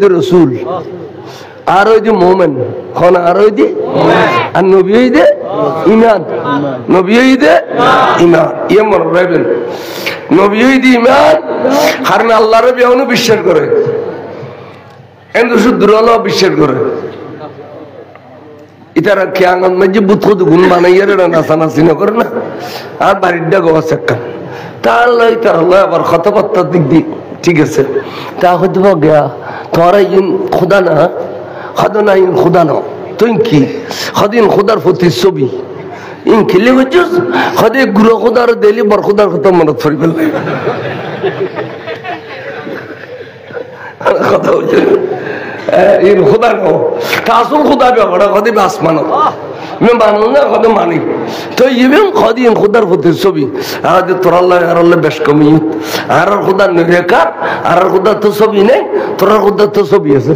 রসুল আর ওই যে মোমেন খন আর ওই যে আর নবী ওই যে ইমান নবী ওই যে ইমান ইয়ে মনে রাখবেন নবী ওই যে ইমান কারণ আল্লাহর বেহনও বিশ্বাস করে এন্ড শুদ্ধ বিশ্বাস করে ইতারা খেয়াঙ্গন মাঝে বুথ গুণ বানাইয়া নাচানাচি নকরে না আর বাড়ির ডা গোয়া চাক্কা তার আবার কথাবার্তার দিক দিয়ে ঠিক আছে তা হয়তো গিয়া তোরা ইন খোদা না খোদা না ইন খোদা না তুই কি খদিন খোদার প্রতি ছবি ইন খেলে হচ্ছিস খদে গুরু খোদার দিলি বর খোদার কথা মনে পড়ি ফেললে কথা হচ্ছে ইন খোদা নো তা আসল খোদা ব্যাপার খদে আসমান মানো না খদে মানি তো ইভেন খদিন খোদার প্রতি ছবি আর তোরাল্লাহ আর আল্লাহ বেশ কমি আর খোদার নেকার আর খোদার তো ছবি নেই তোরার খোদার তো ছবি আছে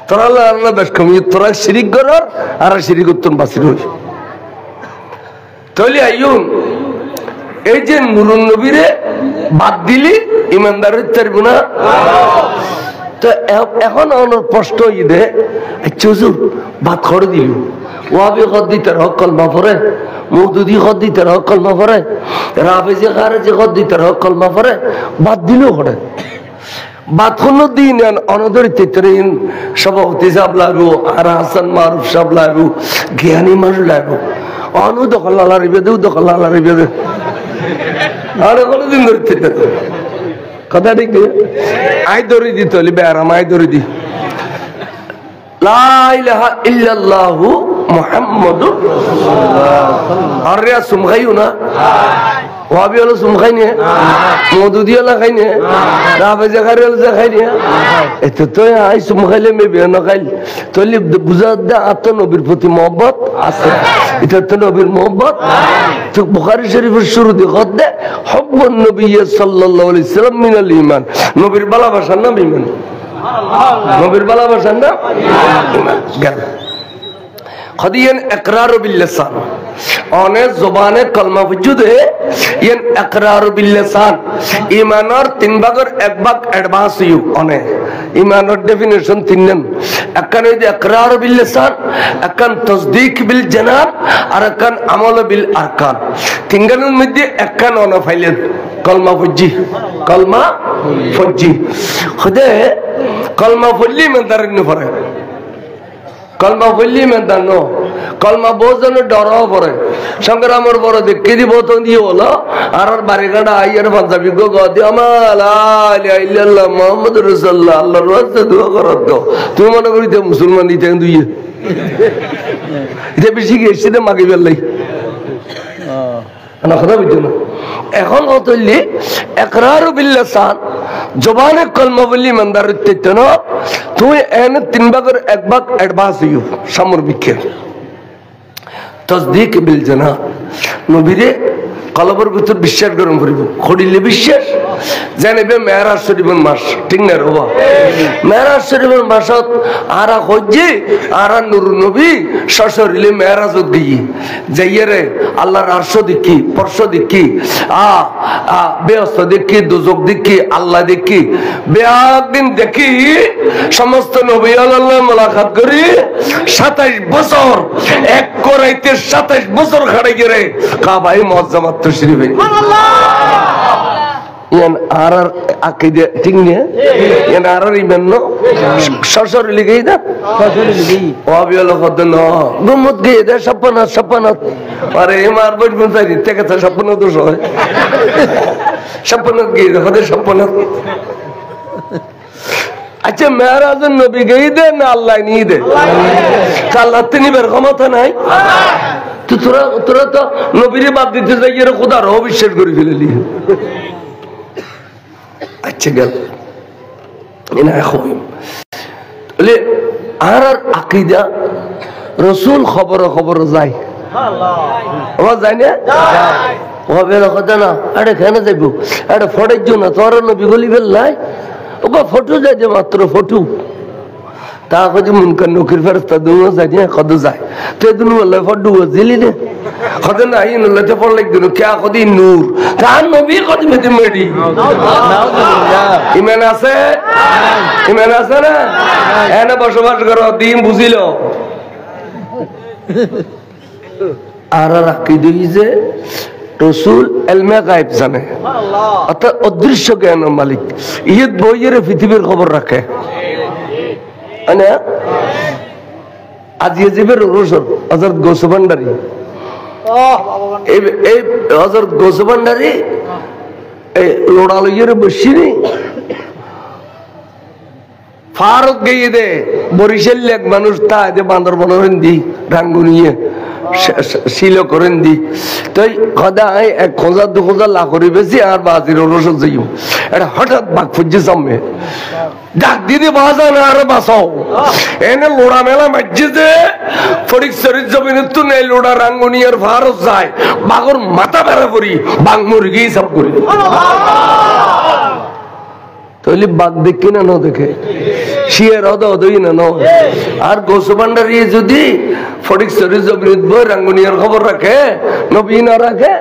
তোরাল্লাহ আল্লাহ বেশ কমি তোরা শিরিক করার আর শিরিক উত্তম বাসির হই তাহলে আইয়ুন এই যে নুরুন নবীরে বাদ দিলি ইমানদার হইতে পারবো না তো এখন আমার প্রশ্ন ইদে হুজুর ভাত খড়ে দিল ওয়াবি খদ দিতে হক কলমা পড়ে মৌদুদি খদ দিতে হক কলমা পড়ে রাফেজে খারেজে খদ দিতে হক কলমা পড়ে বাদ দিলেও পড়ে বাদ কোনো দিন অনদরিত সভাপতি সাহেব লাগবো আর হাসান মারুফ সাহেব লাগবো জ্ঞানী মানুষ লাগবো অনু দখল আলারিবে দু দখল আলারিবে আর কোনোদিন ধরতে কথা ঠিক আই ধরে দিতে হলি বেড়াম আই ধরে দি লা ইলাহা ইল্লাল্লাহু মুহাম্মাদুর রাসূলুল্লাহ আর রিয়া সুমখাইও না ওয়াবি হলো সুমখাই নে মদুদি হলো খাই নে রাবে জাগারে হলো খাই নে এত তো আই সুমখাইলে মে বেন খাইল তলি বুঝাত দা আত নবীর প্রতি mohabbat আছে এটা তো নবীর mohabbat তো বুখারী শরীফের শুরুতে কত দে হুব্বুন নবী সাল্লাল্লাহু আলাইহি সাল্লাম মিনাল ঈমান নবীর ভালোবাসার নাম ঈমান নবীর ভালোবাসার নাম ঈমান গেল খদিয়ান ইকরার বিল লিসান অনে জবানে কলমা वजूद है ये इकरार बिल लिसान ईमानर तीन भागर एक भाग एडवांस यू অনে ईमानर डेफिनेशन তিনন একখান হইছে ইকরার বিল লিসান একখান তাসদীক বিল জানান আর একখান আমল বিল আরকান তিনজনের মধ্যে একখান অনে ফাইলেন কলমা ফজি কলমা ফজি খুদে কলমা ফলি মন্দারিন পড়ে কলমা বললি মেদান কলমা বোঝন ডরাও পরে সংগ্রামের বড় দেখে দিব তো দিয়ে হলো আর বাড়ি কাটা আইয়ার পাঞ্জাবি গো গদি আমাল্লাহ মোহাম্মদ রাসূলুল্লাহ আল্লাহর রাস্তায় দোয়া করত দাও তুমি মনে করি তো মুসলমান দিতে দুইয়ে এটা বেশি গেছে না মাগি বেলাই না কথা বুঝছো না এখন কত হইলি ইকরার বিল লিসান জবানে কলমা বললি ইমানদার হইতে না তুই এনে তিন ভাগের এক ভাগ অ্যাডভান্স হইও সামর্বিকের তাসদীক বিল জানা নবীরে কলবের ভিতর বিশ্বাস গ্রহণ করিব খড়িলে বিশ্বাস জানিবে মেরাজ শরীফের মাস ঠিক না রবা মেরাজ শরীফের মাসত আরা হজ্জি আরা নূর নবী সশরীরে মেরাজত গিয়ে যাইয়ারে আল্লাহর আরশ দেখি পরশ দেখি বেহেশত দেখি দোজখ দেখি আল্লাহ দেখি বেয়াদিন দেখি সমস্ত নবী আল্লাহ মুলাকাত করি 27 বছর এক করাইতে 27 বছর খাড়াই গেরে কাবায়ে মুআজ্জামাত তশরিফে ইয়ান আরার আকীদা ঠিক না ইয়ান আরার ইমান ন সরসর লিগেই দা সরসর লিগেই ওয়াবি হলো কদন গুমত গিয়ে দা সপনাত আরে মার বই বলতাই থেকে তো সপন দোষ হয় সপনাত গিয়ে দা সপনাত আচ্ছা মেরাজের নবী গিয়ে দে না আল্লাহ নিয়ে দে আল্লাহ তিনি বের ক্ষমতা নাই তো তোরা তো নবীরে বাদ দিতে যাই এর খোদার অবিশ্বাস করে ফেললি আচ্ছা গেল এনা এখন বলে আর আকীদা রাসূল খবর যায় আল্লাহ যায় না ও বেলা কথা না আরে কেন যাইব আরে ফটোর জন্য তোর নবী বলি ফেললাই ওকে ফটো যায় যে মাত্র ফটো তা কদি মুনকার নকির ফেরস্তা দুনো যায় না কদ যায় তো দুনো বলে ফডু জিলি নে কদ না ইন লতে পড় লাগ দুনো কে কদি নূর কান নবী কদি মেদি মেডি ইমান আছে না এনে বসবাস করো দিন বুঝিলো আর রাখি দিই যে রসুল এলমে গায়েব জানে অর্থাৎ অদৃশ্য জ্ঞানের মালিক ইয়ে বইয়ের পৃথিবীর খবর রাখে আজি জীবের রসুল হযরত গৌস ভান্ডারী এই হযরত গৌস ভান্ডারী এই লোড়া লইয়ের বসিনি ফারুক গিয়ে দে বরিশাল এক মানুষ তা যে বান্দরবন হিন্দি রাঙ্গুনিয়ে শিল করেন দি তাই সদায় 1000-2000 লাখ করে বেশি আর বাজির রসদ যাইও এটা হঠাৎ বাঘ ফুজে সামনে ডাক দিদি বাজা না আর বাঁচাও এনে লোড়া মেলা মাঝে যে ফরিক শরীর জমিনের তো নেই লোড়া রাঙ্গুনিয়ার ফারুক যায় বাঘর মাথা বেড়া করি বাঘ মুরগি সব করি তাহলে বাঘ দেখি না দেখে শিয়ের অদই না আর গৌস ভান্ডারী যদি ফটিক শরীর জমিন রাঙ্গুনিয়ার খবর রাখে নবী না রাখে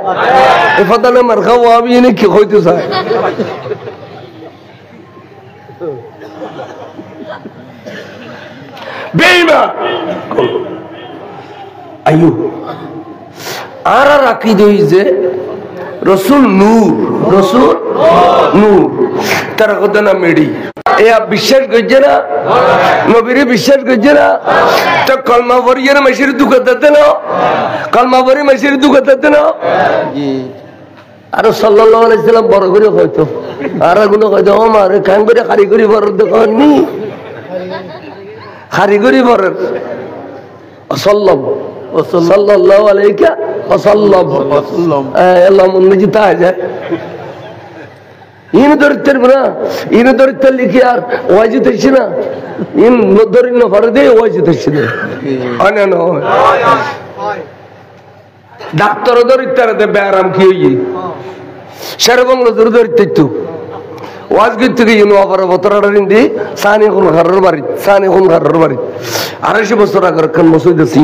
ফাতালে মার খাওয়া আমি এনে কি হইতে চায় বেঈমান আয়ু আর রাখি দই যে রসুল নূর তারা কথা না মেডি এ বিশ্বাস করছে না নবীরে বিশ্বাস করছে না তো কলমা পড়িয়ে মেশির দুঃখাতে না কলমা পড়ি মেশির দুঃখাতে না আর সাল্লাল্লাহু আলাইহি সাল্লাম বড় করে হয়তো আর গুলো হয়তো আমার কান করে কারিগরি বড় দেখনি কারিগরি বড় সাল্লাল্লাহু আলাইহি ওয়াসাল্লাম আল্লাহ মুন্নজি তা যায় ইন দরিদ্র না ইন দরিদ্র লিখি আর ওয়াজিত হচ্ছে না ইন দরিদ্র ভরে দিয়ে ওয়াজিত হচ্ছে না অনেন ডাক্তার দরিদ্র ব্যায়াম কি হই সেরকম দরিদ্র ওয়াজ করতে গিয়ে আবার বতরাটা নিন্দি সানি কোন ঘরের বাড়ি 250 বছর আগের খান মসজিদ আছে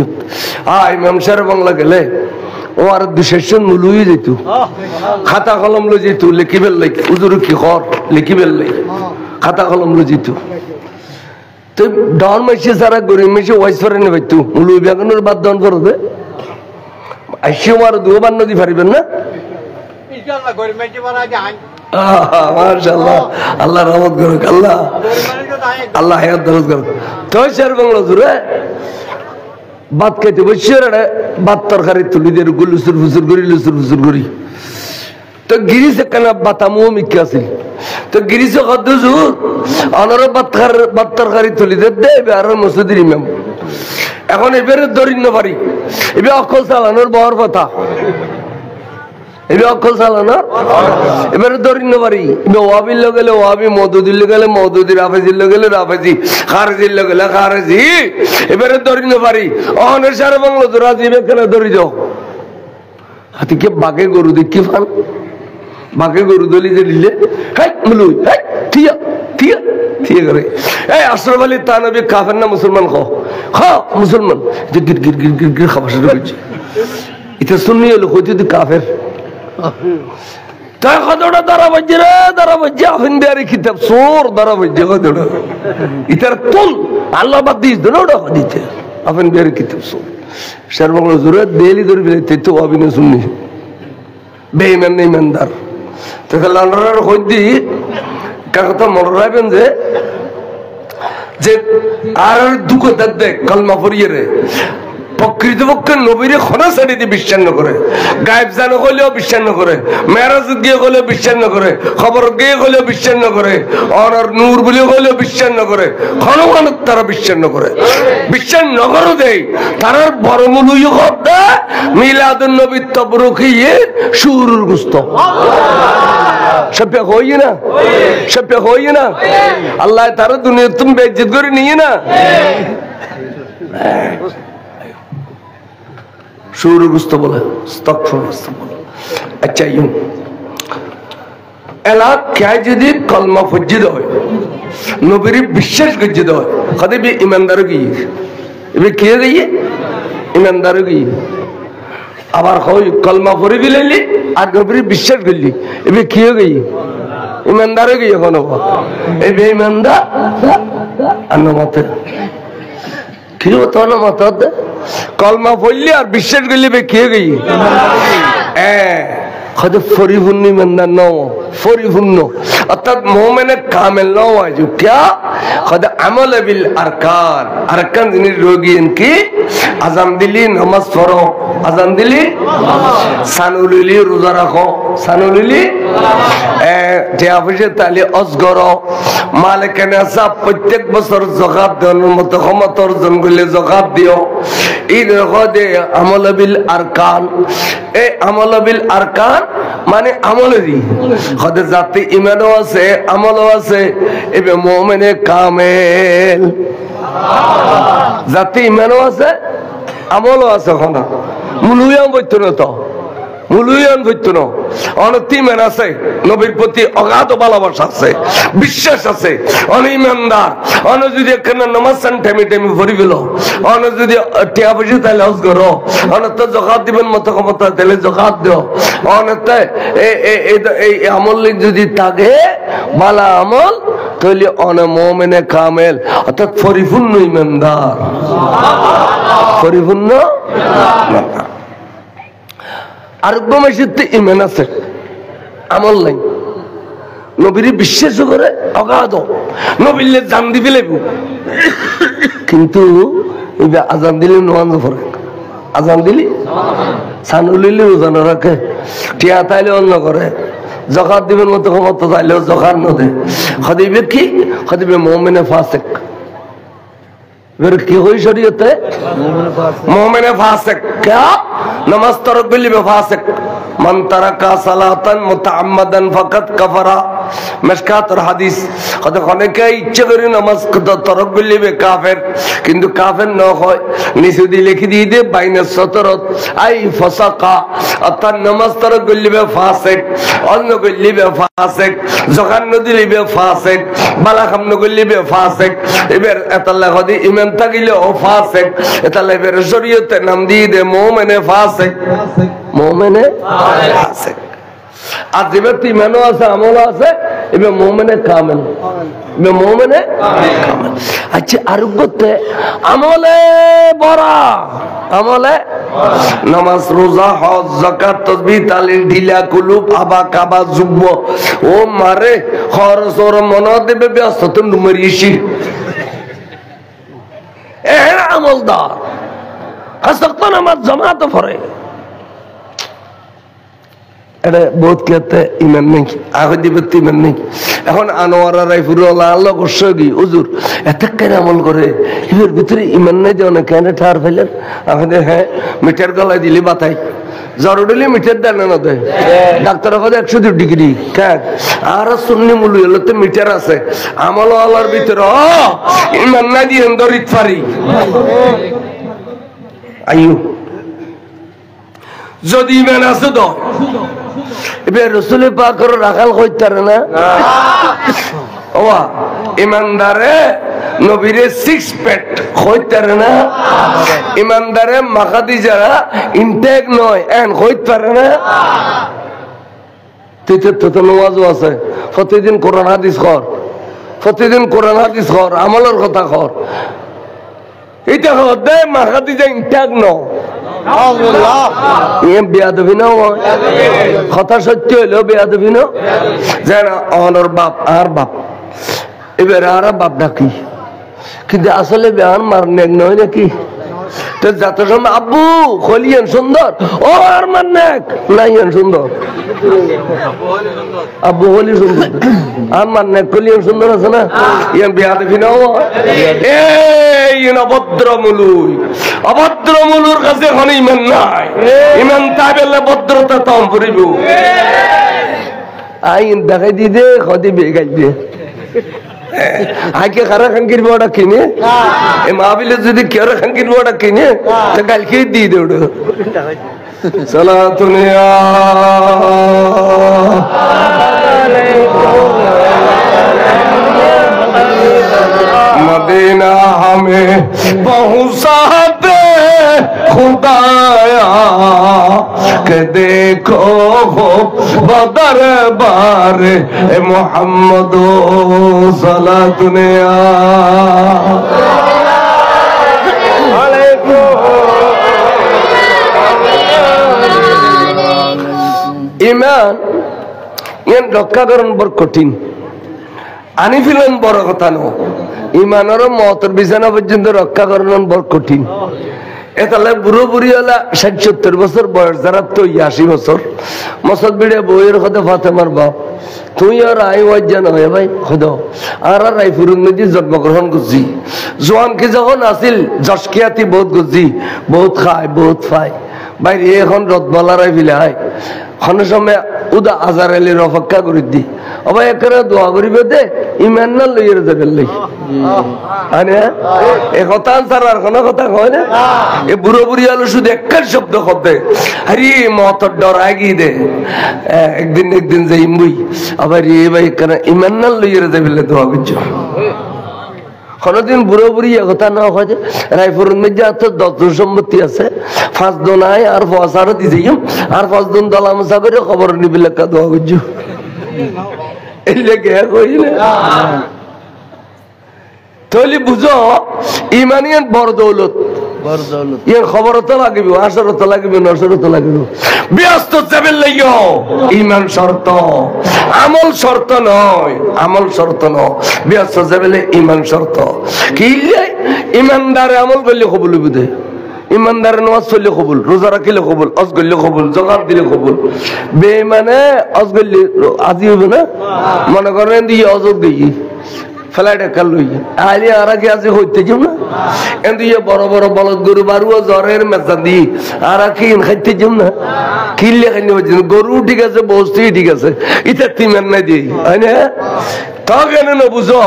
ইমাম সাহেব বাংলা গেলে ও আর 200 মুলুই যেত খাতা কলম লো যেত লিখিবেল লাই হুজুর কি কর লিখিবেল লাই খাতা কলম লো যেত তো ডন মাসে সারা গরিব মাসে ওয়াইস করে নেবে তো মুলুই বেগুনের বাদ দন করবে আইসিও আর দুবার নদী পারিবেন না ইনশাআল্লাহ গরিব মাসে মারা যায় মাশাআল্লাহ আল্লাহ রহমত করুক আল্লাহ হায়াত দরজ করুক তো স্যার বাংলা জুড়ে ভাত খাইতে বসে ভাত তরকারি তুলি দিয়ে লুচুর ফুচুর করি তো গিরিশ কেন বাতামো মিকে আছিল তো গিরিশ কত জোর অনার ভাত তরকারি তুলি দে আর মসজিদের ইমাম এখন এবারে দরিদ্র পারি এবার অকল চালানোর বহর কথা অকল চালানো এবারে দরিদ্র পারি ওয়াবির গেলে ওয়াবি মদুদির গেলে মদুদি রাফেজির গেলে রাফেজি খারেজির গেলে খারেজি এবারে দরিদ্র পারি অনের সারা বাংলা তো রাজিবে কেন দরিদ্র হাতি কে বাঘে গরু দেখি ফান বাঘে গরু দলি যে নিলে থিয়া করে এই আশরাফ আলী তানবী কাফের না মুসলমান মুসলমান যে গির গির গির গির গির খাবার শুরু করছে এটা শুননি হলো কইতে কাফের তাই কতটা দ্বারা বাজ্যে আফিন বিহারি কিতাব সোর দ্বারা বাজ্যে কতটা ইতার তুল আল্লাহ বাদ দিস না ওটা দিতে আফিন বিহারি কিতাব সোর সর্বঙ্গ জোরে দেলি ধরে বেরিয়ে তো অভিনয় শুননি বেঈমান নেই ইমানদার তো লান্ডার হইদি কথা মনে রাখবেন যে আর দুঃখ দেখ কলমা পড়িয়ে রে প্রকৃতপক্ষে নবীরে খোনা ছাড়ি দিয়ে বিশ্বাস করে গায়েব জানো গেলেও বিশ্বাস করে মেরাজ গিয়ে গেলেও বিশ্বাস করে খবর গিয়ে গেলেও বিশ্বাস করে অনার নূর বলে গেলেও বিশ্বাস করে ক্ষণমানত তারা বিশ্বাস করে বিশ্বাস নগরও দেয় তারার বড় মূল্য কথা মিলাদুন নবী তবরুকিয়ে শুরুর গুস্ত সভ্য হই না আল্লাহ তারা দুনিয়া তুমি বেইজ্জত করে নিয়ে না শুরুগ্রস্ত বলে আচ্ছা এলা কে যদি কলমা ফজ্জিদ হয় নবীর বিশ্বাস করছে তো কদে বি ইমানদার গিয়ে এবে কে গিয়ে ইমানদার গিয়ে আবার হই কলমা পড়ে দিলি আর নবীর বিশ্বাস করলি এবে কে গিয়ে ইমানদার গিয়ে এখন এবে ইমানদার আর মতে কি হতো না মত কলমা পড়লি আর বিশ্বাস করলি এবে কে গিয়ে خد فريفني من النوم فريفن أتت مؤمن كامل نوم جو كيا خد عمل بالأركان أركان ذي الروجي إنكي أزام دلي نماز فرو أزام دلي سانولي روزا رخو سانولي تيافشة تالي أصغرو مالك ناسا প্রত্যেক বছর যাকাত দেওয়ার মতো ক্ষমতা অর্জন করলে যাকাত দিও ঈদ খদ আমল বিল আরকান এই আমল বিল আরকান মানে আমলেরই খদে জাতি ঈমানও আছে আমলও আছে এবে মুমিনে কামেল জাতি ঈমানও আছে আমলও আছে খনা মুলুয়াম বইতো না তো মুলুয়ান বইতো না অনতি মান আছে নবীর প্রতি অগাধ ভালোবাসা আছে বিশ্বাস আছে অনিমানদার অন যদি এখানে নামাজ সান টাইমে টাইমে পড়ি গেল অন যদি টিয়া পয়সা তাহলে হজ করো অন তো যাকাত দিবেন মত ক্ষমতা তাহলে যাকাত দিও অন তো এই আমল যদি থাকে ভালো আমল তাহলে অন মুমিনে কামেল অর্থাৎ পরিপূর্ণ ইমানদার পরিপূর্ণ আরোগ্য মাসিতে ইমান আছে আমল নাই নবীর বিশ্বাস করে অগাধ নবীলে জান দিবি লাগবে কিন্তু আজান দিলে নামাজ পড়ে আজান দিলি সানুলিলে ওজন রাখে টিয়া তাইলে অন্য করে যাকাত দিবেন মতো ক্ষমতা তাইলেও যাকাত নদে খদিবে কি খদিবে মুমিনে ফাসিক फिर की हुई शरीयत है मोमिन फासिक क्या नमाज तरक बिल फासिक मन तरका सलातन मुतअम्मदन फकत कफरा मिशकात और हदीस कद खाने के इच्छा करी नमाज तरक बिल काफिर किंतु काफिर न होय निसुदी लिखी दी दे बाइन सतरत आई फसका अतः नमाज तरक बिल फासिक अन्न बिल फासिक जखान नदी लिबे फासिक बाला खम नगली बे फासिक इबर अतल्ला खदी इमान তাকিলে ও ফাসিক এটা লেবের শরীয়তে নাম দিয়ে দে মুমিনে ফাসিক মুমিনে ফাসিক আর যে ব্যক্তি ইমানও আছে আমল আছে এবে মুমিনে কামেল এবে মুমিনে কামেল আচ্ছা আরোগ্যতে আমলে বড় আমলে নামাজ রোজা হজ যাকাত তাসবিহ তালিল ঢিলা কুলুব আবা কাবা যুব ও মারে খরচ ওর মন দেবে ব্যস্ত নুমরিশি আমলদার হাসক্তন আমার জামাত পড়ে এটা বহুত কেতে ইমান নেই আগে দিবে ইমান নেই এখন আনোয়ারা রাইফুরুল্লাহ আল্লাহ গোসগি হুজুর এত কেন আমল করে এর ভিতরে ইমান নাই যে অনেক কেন ঠার ফেলেন আমাদের হ্যাঁ মিটার গলায় দিলি বাতাই জরুরি মিটার দেন না দেয় ডাক্তার কথা 102 ডিগ্রি কেন আর সুন্নি মুলু হলো তো মিটার আছে আমল আল্লাহর ভিতরে ইমান না দিয়ে দরিত পারি আইয়ো যদি ইমান আছে তো এবার রাসূল পাকের রাখাল কইতার না ওয়া ইমানদারে নবীরে 6 পেট কইতার না ইমানদারে মাখাদি যারা ইনটেক নয় এন কইতার না তো নামাজও আছে প্রতিদিন কোরআন হাদিস কর প্রতিদিন কোরআন হাদিস কর আমলের কথা কর এটা হদে মাখাদি যা ইনটেক নয় বেয়াদবি না কথা সত্য হইলো বেয়াদবি না যেন অনর বাপ আর বাপ এবার আর বাপ ডাকি কিন্তু আসলে বেহান মারনে নয় নাকি তো যত সময় আব্বু খলিয়ান সুন্দর ও আর মারনে নাই সুন্দর আব্বু হলি সুন্দর আর মারনে খলিয়ান সুন্দর আছে না ইয়ান বেয়াদবি না অভদ্র মুলুর কাছে এখন ইমান নাই ইমান তাই বেলে ভদ্রতা তম পড়িব আইন দেখাই দি দে খদি বেগাই দে আইকে খারা খাঙ্কির বড়া কিনে এ মাহবিলে যদি কেরা খাঙ্কির বড়া কিনে তো কালকে দিয়ে দে ওটা সালাতুনিয়া में पहुंचा दे खुदाया के देखो हो बदर बारे मोहम्मद सला दुनिया ইমান ইয়ান রক্ষা করন বড় কঠিন আনি ফিলন বড় কথা ন ইমানের মতের বিছানা পর্যন্ত রক্ষা করন বড় কঠিন এতালে বুড়ো বুড়ি হলা 60-70 বছর বয়স যারা তো 80 বছর মসদ বিড়ে বইয়ের কথা ফাতেমার বাপ তুই আর আই ওয়াজ্জান হয় ভাই খোদ আর রাইফুরুন নদী জন্মগ্রহণ করছি জোয়ান কি যখন আসিল জশকিয়াতি বহুত গজি বহুত খায় বহুত ফায় বাইরে এখন রদবালারাই ফিলে হয় কোনো সময় উদা আজার এলির অপেক্ষা করে দি আবার একেবারে দোয়া করিবে দে ইমান না লইয়ের যাবে লই এ কথা ছাড়া আর কোনো কথা কয় না এ বুড়ো বুড়ি আলো শুধু একখান শব্দ করতে আরে মতর ডর আগিয়ে দে একদিন যাই মুই আবার এ ভাই কেন ইমান না লইয়ের যাবে দোয়া করছো কোনদিন বুড়ো বুড়ি কথা না হয় যে রায়পুরের মধ্যে এত 10 জন সম্পত্তি আছে 5 জন আয় আর 5 আরো দিয়ে যাইম আর 5 জন দলামসা করে খবর নিবি লেখা দোয়া করছো এই লেগে কইলে তাহলে বুঝো ইমানিয়ান বড় দৌলত ইয়ার খবর তো লাগবে আসর তো লাগবে নসর তো লাগবে ব্যস্ত যাবেন লাইও ঈমান শর্ত আমল শর্ত নয় আমল শর্ত নয় ব্যস্ত যাবেন ঈমান শর্ত কি ঈমানদারে আমল করলে কবুল হবে ঈমানদারে নামাজ পড়লে কবুল রোজা রাখলে কবুল হজ করলে কবুল যাকাত দিলে কবুল বেঈমানে হজ করলে আজি হবে না মনে করেন দিয়ে হজ গই ফ্লাইটে কাল লই আলি আরাকে আছে হইতে যাও না কিন্তু ইয়ে বড় বড় বলদ গরু বারুয়া জ্বরের মেচা দি আরাকে খাইতে যাও না কিল্লে খাইনি হচ্ছে গরু ঠিক আছে বস্তি ঠিক আছে এটা তিমান নাই দিই হয় না তা কেন না বুঝো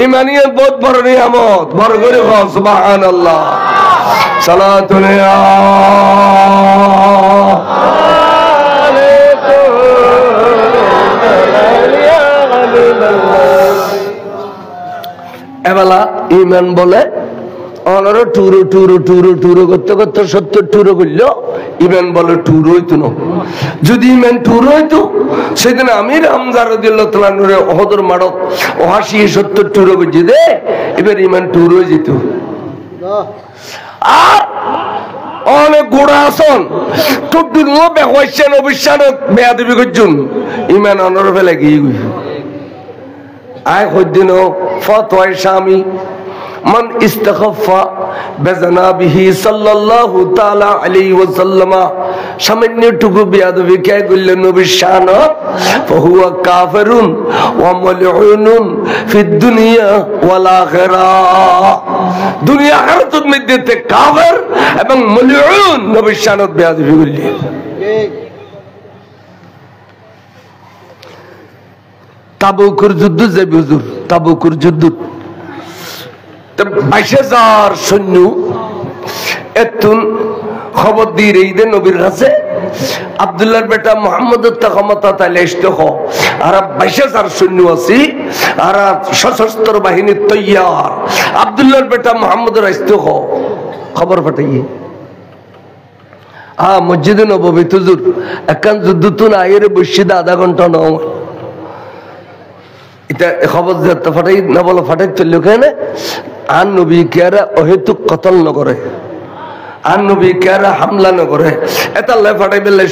ইমানিয়াত বহুত বড় নিয়ামত বড় করে কও সুবহানাল্লাহ সালাতুন এবেলা ইমান বলে অনারো টুরো টুরো টুরো টুরো করতে করতে 70 টুরো করলো ইমান বলে টুরো হইতো না যদি ইমান টুরো হইতো সেদিন আমির হামজা রাদিয়াল্লাহু তাআলা নূরে ওহদের মাড়ক 80-70 টুরো করছে দে এবার ইমান টুরো হয়ে যেত আর অনেক গোড়া আসন টুটুর ও বেহইছেন অবিশ্বাসক বেয়াদবি করছুন ইমান অনর ফেলে গিয়ে আয় হদ্দিন ফতোয় স্বামী মান ইস্তাখাফা বিজনাবিহি সাল্লাল্লাহু তাআলা আলাইহি ওয়াসাল্লাম সামান্য টুকু বেয়াদবি কে কইলেন নবীর শান ফাহুয়া কাফিরুন ওয়া মালউনুন ফিদ দুনিয়া ওয়াল আখিরাহ দুনিয়া আখিরাতের মধ্যে তে কাফির এবং মালউন নবীর শানত বেয়াদবি কইলেন তাবুকের যুদ্ধ যাবে হুজুর তাবুকের যুদ্ধ 22,000 সৈন্য এতুন খবর দিয়ে রেইদে নবীর কাছে আব্দুল্লাহর বেটা মুহাম্মদের ক্ষমতা তাইলে আসতে হ আর 22,000 সৈন্য আছে আর সশস্ত্র বাহিনী তৈয়ার আব্দুল্লাহর বেটা মুহাম্মদের আসতে হ খবর পাঠাইয়ে মসজিদে নববী হুজুর একখান যুদ্ধ তো না এর বসে আধা ঘন্টা নয় এটা খবর যাতে ফাটাই না বলো ফাটাই চললো কেন আর নবী কেয়ারা অহেতুক কতল ন করে আর নবী কেয়ারা হামলা ন করে এটা লাই ফাটাই বেলে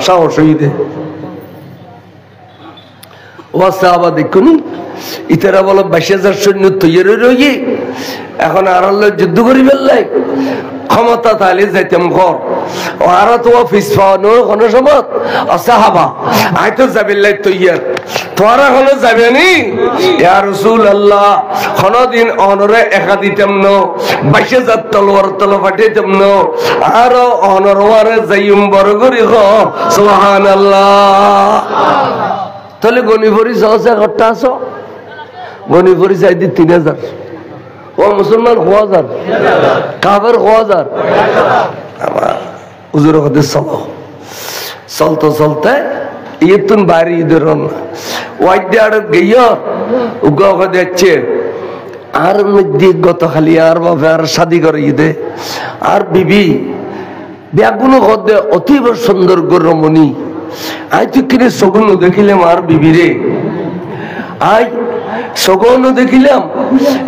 সাহস হইতে ওয়াসা আবার দেখুন ইতারা বলো 22,000 সৈন্য তৈরি রয়ে এখন আর যুদ্ধ করি বেললাই ক্ষমতা তাহলে যাইতাম ঘর আর তো অফিস পাওয়ানো কোনো সময় অসাহাবা আই তো যাবিল্লাই তৈয়ার তোরা হলো যাবে নি ইয়া রাসূলুল্লাহ কোনদিন অনরে একা দিতাম ন 22,000 তলোয়ার তলো ফাটাইতাম ন আর অনরওয়ারে যাইম বড় করি হ সুবহানাল্লাহ তাহলে গনিপুরি সহসা ঘরটা আসো গনিপুরি চাই দি 3,000 ও মুসলমান 1000 কাফের 1000 আমার হুজুরের কথা চলতে চলতে ইতুন বাড়ি ইদরন ওয়াইডার গিয়া উগা যাচ্ছে আর মধ্যে গত খালি আর বাবা আর শাদি করে দে আর বিবি ব্যাগুনো হদে অতীব সুন্দর রমণী আই তুই কিনে সগুন দেখিলাম আর বিবি রে আই সগুন দেখিলাম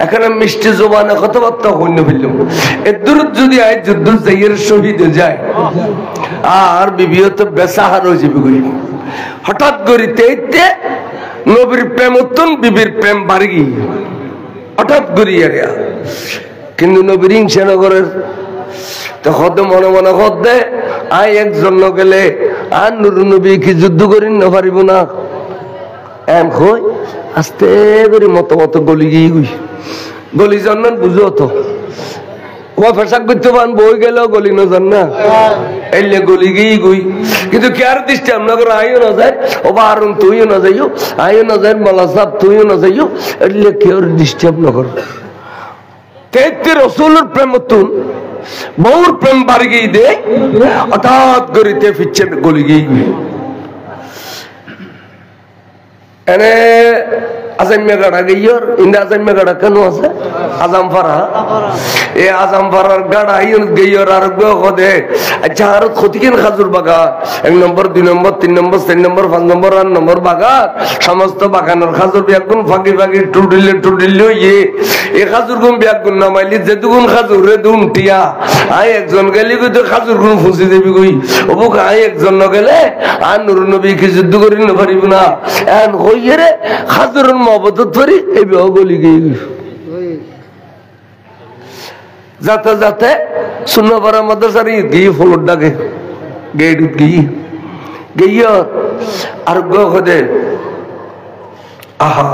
এখানে মিষ্টি জবানে কথাবার্তা হইন ফেললাম এদূর যদি আই যুদ্ধ যাইয়ের শহীদ যায় আর বিবিও তো বেসাহার হয়ে যাবে করি হঠাৎ করিতে নবীর প্রেম উত্তন বিবির প্রেম বাড়ি গিয়ে হঠাৎ করিয়া কিন্তু নবীর ইংসানগরের তখন মনে মনে হদ দে আই একজন গেলে আর নুর নবী কি যুদ্ধ করি না পারিব না এম কই আস্তে করে মতো মতো গলি গিয়ে গুই গলি জন্য বুঝো তো ও ফেসাক করতে পান বই গেল গলি না জান না এলে গলি গিয়ে গুই কিন্তু কেয়ার দৃষ্টি আমরা করে আইও না যায় ও বারুন তুইও না যাইও আইও না যায় মালা সাহেব তুইও না যাইও এলে কেয়ার ডিস্টার্ব না কর তেতে রসুলের প্রেম তুন বউর প্রেম বাড়ি গিয়ে দে হঠাৎ করিতে ফিরছে গলি গিয়ে এনে আজাম্যা গাড়া গইয়র ইন্দা আজাম্যা গাড়া কেন আছে আজামপাড়া এই আজামপাড়ার গাড়া গইয়র আর গদে আচ্ছা আর ক্ষতিকেন খাজুর বাগান 1 নম্বর 2 নম্বর 3 নম্বর 4 নম্বর 5 নম্বর 8 নম্বর বাগান সমস্ত বাগানের খাজুর ব্যাগুন ফাঁকি ফাঁকি টুডিলে এই খাজুর গুণ ব্যাগুন নামাইলি যেটুকুন খাজুর রে দুম টিয়া আই একজন গেলি কই তো খাজুর গুণ ফুসি দেবি কই অবুক আই একজন গেলে আর নুর নবী কি যুদ্ধ করি না পারিব না এন কইয়ে রে খাজুরের মহব্বত ধরি এই গলি গিয়ে যাতে যাতে সুন্নপাড়া মাদ্রাসার গিয়ে ফলর ডাকে গেট গিয়ে গিয়ে আর গদে আহা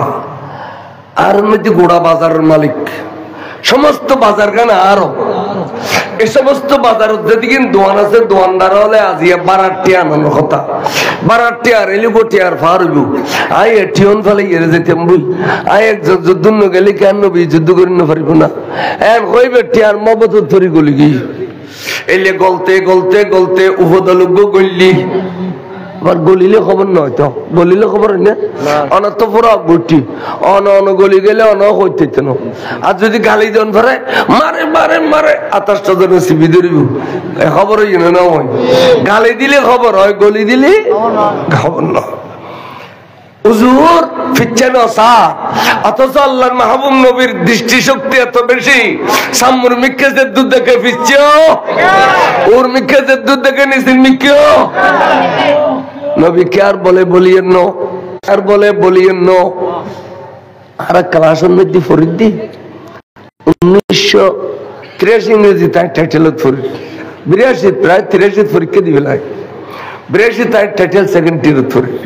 আর মধ্যে গোড়া বাজারের মালিক সমস্ত বাজার গানা আরো এই সমস্ত বাজার যেদিকে দোয়ান আছে দোয়ানদার হলে আজিয়া 12টি আনানোর কথা 12টি আর এলিগোটি আর ফারবু আই এটিয়ন ফলে এরে যেতাম বই আই একজন যুদ্ধ গেলে কেন নবী যুদ্ধ করি না পারিব না এন কইবে টিয়ার মবত ধরি গলি গিয়ে এলে গলতে গলতে গলতে উপদলগ্য গল্লি আবার গলিলে খবর নয় তো গলিলে খবর না অনার তো পুরো গুটি অন গলি গেলে অন হইতে না আর যদি গালি জন ধরে মারে মারে মারে 28টা জন সিবি ধরিব খবর না হয় গালি দিলে খবর হয় গলি দিলে খবর না হুজুর ফিরছেন স্যার অথচ আল্লাহর মাহবুব নবীর দৃষ্টিশক্তি এত বেশি সামুর মিক্কেজের দুধ দেখে ফিরছে ওর মিক্কেজের দুধ দেখে নিছেন মিক্কে নবী কে আর বলে বলিয়েন ন আর বলে বলিয়েন ন আর ক্লাসের মধ্যে ফরিদ্দি 1983 ইংরেজি তাই টাইটেল ফরিদ 82 প্রায় 83 পরীক্ষা দিবে লাই 82 তাই টাইটেল সেকেন্ড টিয়ার ফরিদ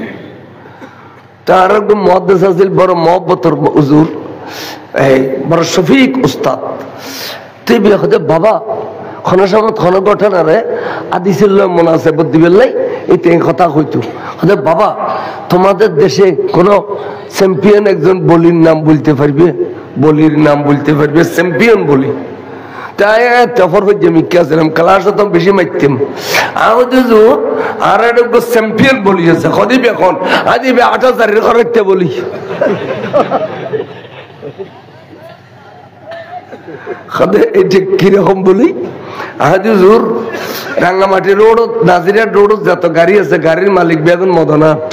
তার একদম মুহাদ্দিস আছিল বড় মহব্বতের হুজুর এই বড় শফিক উস্তাদ তুই বিখদে বাবা খনসামত খন ঘটনারে আদিছিল মুনাসাবাত দিবেলাই এই কথা কইতো হদে বাবা তোমাদের দেশে কোন চ্যাম্পিয়ন একজন বলির নাম বলতে পারবে বলির নাম বলতে পারবে চ্যাম্পিয়ন বলি তাই তফর জমি কে আসলাম ক্লাস তো বেশি মারতাম আর একটা চ্যাম্পিয়ন বলি আছে কদিবে এখন আদিবে 8000 খরচতে বলি খদে এটা কিরকম বলি হুজুর রাঙ্গামাটি রোড নাজিরা রোড যত গাড়ি আছে গাড়ির মালিক বেগুন মদনাট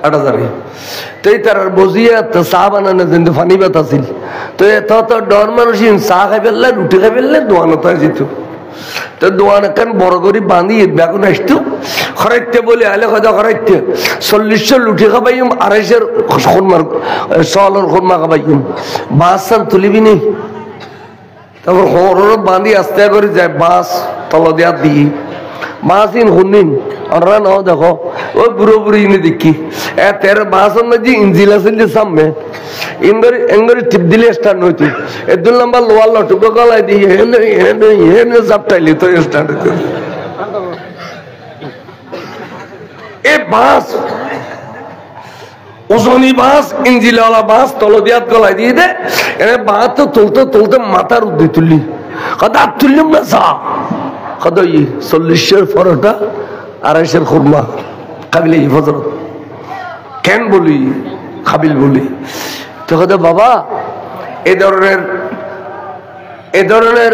8000 তাই তার বজিয়া তো চা বানানো কিন্তু ফানি বাত আছিল তো এত তো ডর মানুষ চা খাই ফেললে রুটি খাই ফেললে দোয়ানত যেত তো দোয়ান এখন বড় করে বাঁধি বেগুন আসতো খরাইতে বলে আলে কথা খরাইতে 40 লুটি খাবাইম 250 খুরমার সলর খুরমা খাবাইম বাস তুলিবি নি তারপর হর বাঁধি আস্তে করে যায় বাস তল দিয়া দিই মাসিন শুনিন ওরা নাও দেখো ওই বুড়ো বুড়ি ইনি দেখি তের বাসন মধ্যে ইঞ্জিল আছে যে সামনে এঙ্গরি টিপ দিলে স্টার্ট হইতো এ 2 নম্বর লোয়ার লটুকো গলায় দিয়ে হেনে জাপটাইলি তো স্টার্ট হইতো এ বাস ওজনি বাস ইঞ্জিলওয়ালা বাস তলদিয়াত গলায় দিয়ে দে এনে বাস তো তুলতে তুলতে মাথার উদ্দি তুললি কথা তুললাম না সা কত 40 পরোটা 250 খুরমা কাবিল কেন বলি কাবিল বলি তো কথা বাবা এ ধরনের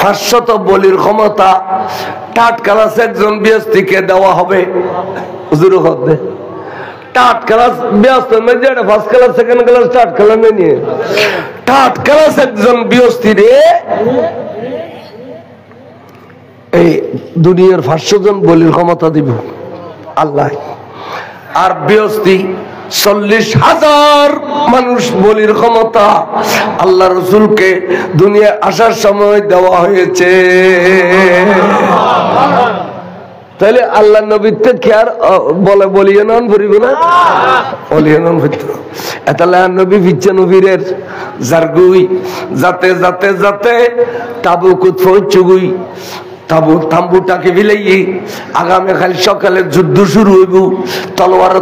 500 বলির ক্ষমতা টাট ক্লাস একজন ব্যক্তিকে দেওয়া হবে। হুজুর হবে টাট ক্লাস ব্যস্ত মেয়ে এটা ফার্স্ট ক্লাস সেকেন্ড ক্লাস টাট ক্লাস নিয়ে টাট ক্লাস একজন ব্যক্তি রে এই দুনিয়ার 500 জন বলির ক্ষমতা দিব আল্লাহ। আর ব্যক্তি 40,000 মানুষ বলির ক্ষমতা আল্লাহ রসুলকে দুনিয়া আসার সময় দেওয়া হয়েছে। তাহলে আল্লাহ নবীর কি আর বলে বলিয়ে নন ভরিব না বলিয়ে নন ভরিত এতালে নবী ভিচ্ছে নবীরের জারগুই যাতে যাতে যাতে তাবু কুতফ চুগুই তাম্বুটাকে বিলাইয়ে আগামী খালি সকালে যুদ্ধ শুরু হইব।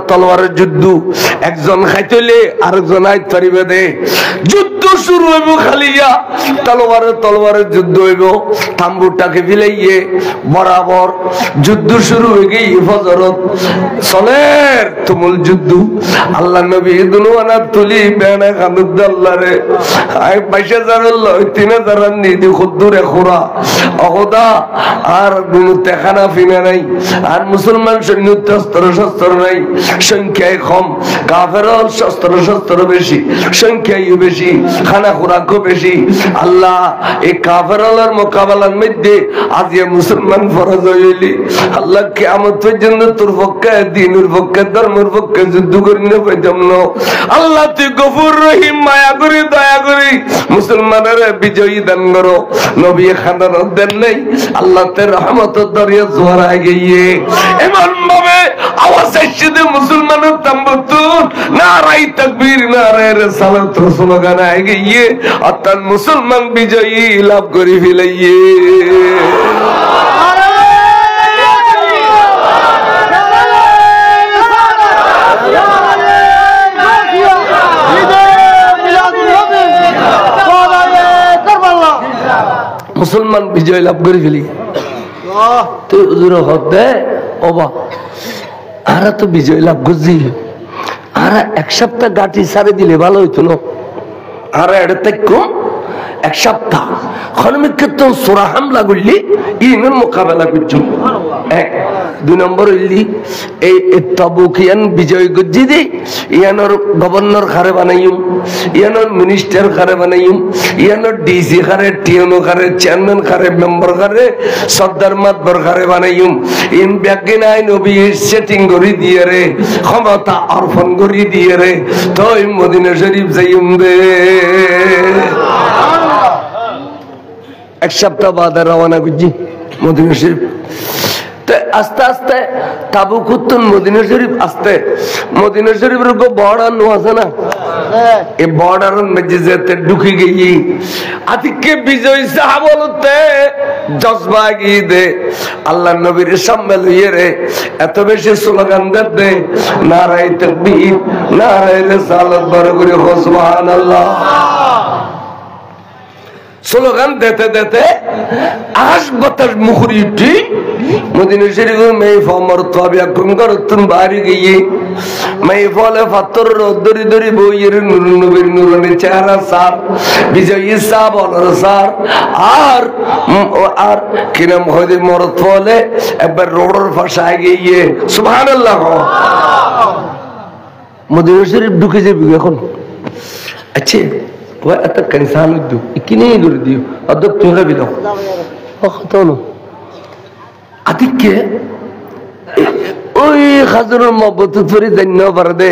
তলোয়ারের যুদ্ধ, একজন খাইতলে আরেকজন আইত পারিবে দে যুদ্ধ শুরু হইব। খালিয়া তলোয়ারের যুদ্ধ হইব। তাম্বুটাকে বিলাইয়ে বরাবর যুদ্ধ শুরু হয়ে গিয়ে ফজরত চলের তুমুল যুদ্ধ। আল্লাহ নবী দুনুয়ানা তুলি বেনা কানুদ্দ আল্লাহ রে আই 22,000 লয় 3,000 নিদি খুদ্দুরে খোরা অহদা আর কোনো তেখানা ফিনা নাই। আর মুসলমান সৈন্য অস্ত্র শস্ত্র নাই, সংখ্যায় কম। কাফেরও শস্ত্র বেশি, সংখ্যায় বেশি, খানা খোরাকও বেশি। আল্লাহ এই কাফেরওয়ালার মোকাবেলার মধ্যে আজ মুসলমান ফরজ হইলি আল্লাহ কিয়ামত পর্যন্ত তোর পক্ষে দ্বীনের পক্ষে ধর্মের পক্ষে যুদ্ধ করি না পাইতাম না। আল্লাহ তুই গফুর রহিম মায়া করি দয়া করি মুসলমানের বিজয়ী দান করো। নবী খানার দেন নেই আল্লাহ তের রহমতের দরিয়া জোয়ার আগে গিয়ে এমন ভাবে আওয়াজ আসছে মুসলমানের তাম্বুতুন নারাই তাকবীর নারায়ে রিসালাত স্লোগান আগে গিয়ে অর্থাৎ মুসলমান বিজয়ী লাভ করে ফেলাইয়ে। মুসলমান বিজয় লাভ করে ফেলি তুই হুজুর হতে ওবা আর তো বিজয় লাভ করছি আর 1 সপ্তাহ গাটি সারে দিলে ভালো হইতো না। আর এটা কম 1 সপ্তাহ ক্ষণমিক্ষেত্র সোরা হামলা করলি ইনের মোকাবেলা করছো। 1 2 নম্বর হইলি এই তাবুকিয়ান বিজয় গজ্জি দি ইয়ানোর governor Khare বানাইম, ইয়ানোর minister Khare বানাইম, ইয়ানোর DC Khare, TNO Khare, chairman Khare, member Khare, Sardar Matbar Khare বানাইম। In ব্যাগিন I নবী সেটিং করি দিয়ে রে ক্ষমতা অর্পণ করি দিয়ে রে তো মদিনা শরীফ যাইম রে। 1 সপ্তাহ বাদে রওনা করছি মদিনা শরীফ। আস্তে আস্তে তাবুক উত্তর মদিনা শরীফ আসতে মদিনা শরীফের বর্ডার নো আছে না এই বর্ডারের মধ্যে যেতে ঢুকে গিয়ে আতিকে বিজয় সাহাবলতে জজবা গিয়ে দে আল্লাহ নবীর সামনে লইয়ে রে এত বেশি স্লোগান দে নারায়ে তাকবীর নারায়ে রিসালাত বড় করে সুবহানাল্লাহ স্লোগান দিতে দিতে আকাশ বাতাস মুখরি উঠি মদিনা শরীফের মেহফল তবে এখন করতুন বাড়ি গিয়ে মেহফলে ফাতর দরি দরি বইয়ের নূর নবীর নূরানি চেহারা সার বিজয়ী সাহ বলর সার আর কিরম হইতে মরত ফলে একবার রোডের ভাষায় গিয়ে সুবহানাল্লাহ মদিনা শরীফ ঢুকে যাবি এখন। আচ্ছা এত কনসান দু কিনে দূর দিও অদক তোরা বিলো অখতনো আদিকে ওই খাজুরের মহব্বত ফরি জান্ন পারে দে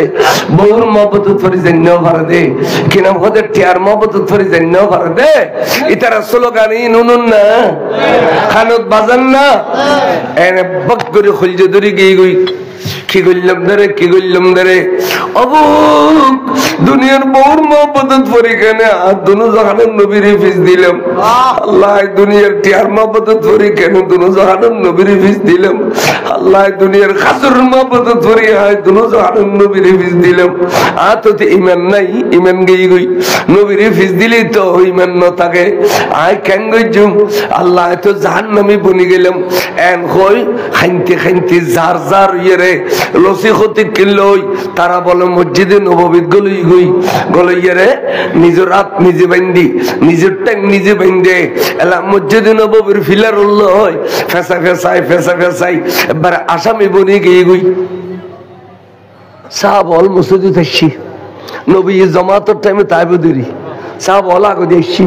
বউর মহব্বত ফরি জান্ন পারে দে কিনাম হতে টিয়ার মহব্বত ফরি জান্ন পারে দে ইতারা স্লোগানি নুনুন না খানত বাজান না এনে বক করে খুলজে দড়ি গই গই কি করলাম ধরে অবুক দুনিয়ার বউর মহব্বত ফরি কেনে আর দুনো জাহানের নবীর ফিস দিলাম আল্লাহ দুনিয়ার টিয়ার মহব্বত ফরি কেন দুনো জাহানের নবীর ফিস দিলাম আল্লাহ দুনিয়ার খাসুর মহব্বত ফরি হয় দুনো জাহানের নবীর ফিস দিলাম আর তো ইমান নাই ইমান গই নবীর ফিস দিলেই তো ইমান ন থাকে আয় কেন গইছুম আল্লাহ তো জাহান্নামী বনি গেলাম এন কই খাইতে যার ইয়ে রে লসি ক্ষতি কিনলই তারা বলে মসজিদে নববী গলই গই গলইয়ারে নিজের হাত নিজে বাইন্দি নিজের ট্যাং নিজে বাইন্দে এলা মসজিদে নববীর ফিলার উল্ল হয় ফেসা ফেসাই এবার আসামি বনি গিয়ে গই সাহাব অল মসজিদে থাকছি নবী জমাতের টাইমে তাইবে দেরি সাহাব অল আগে দেখছি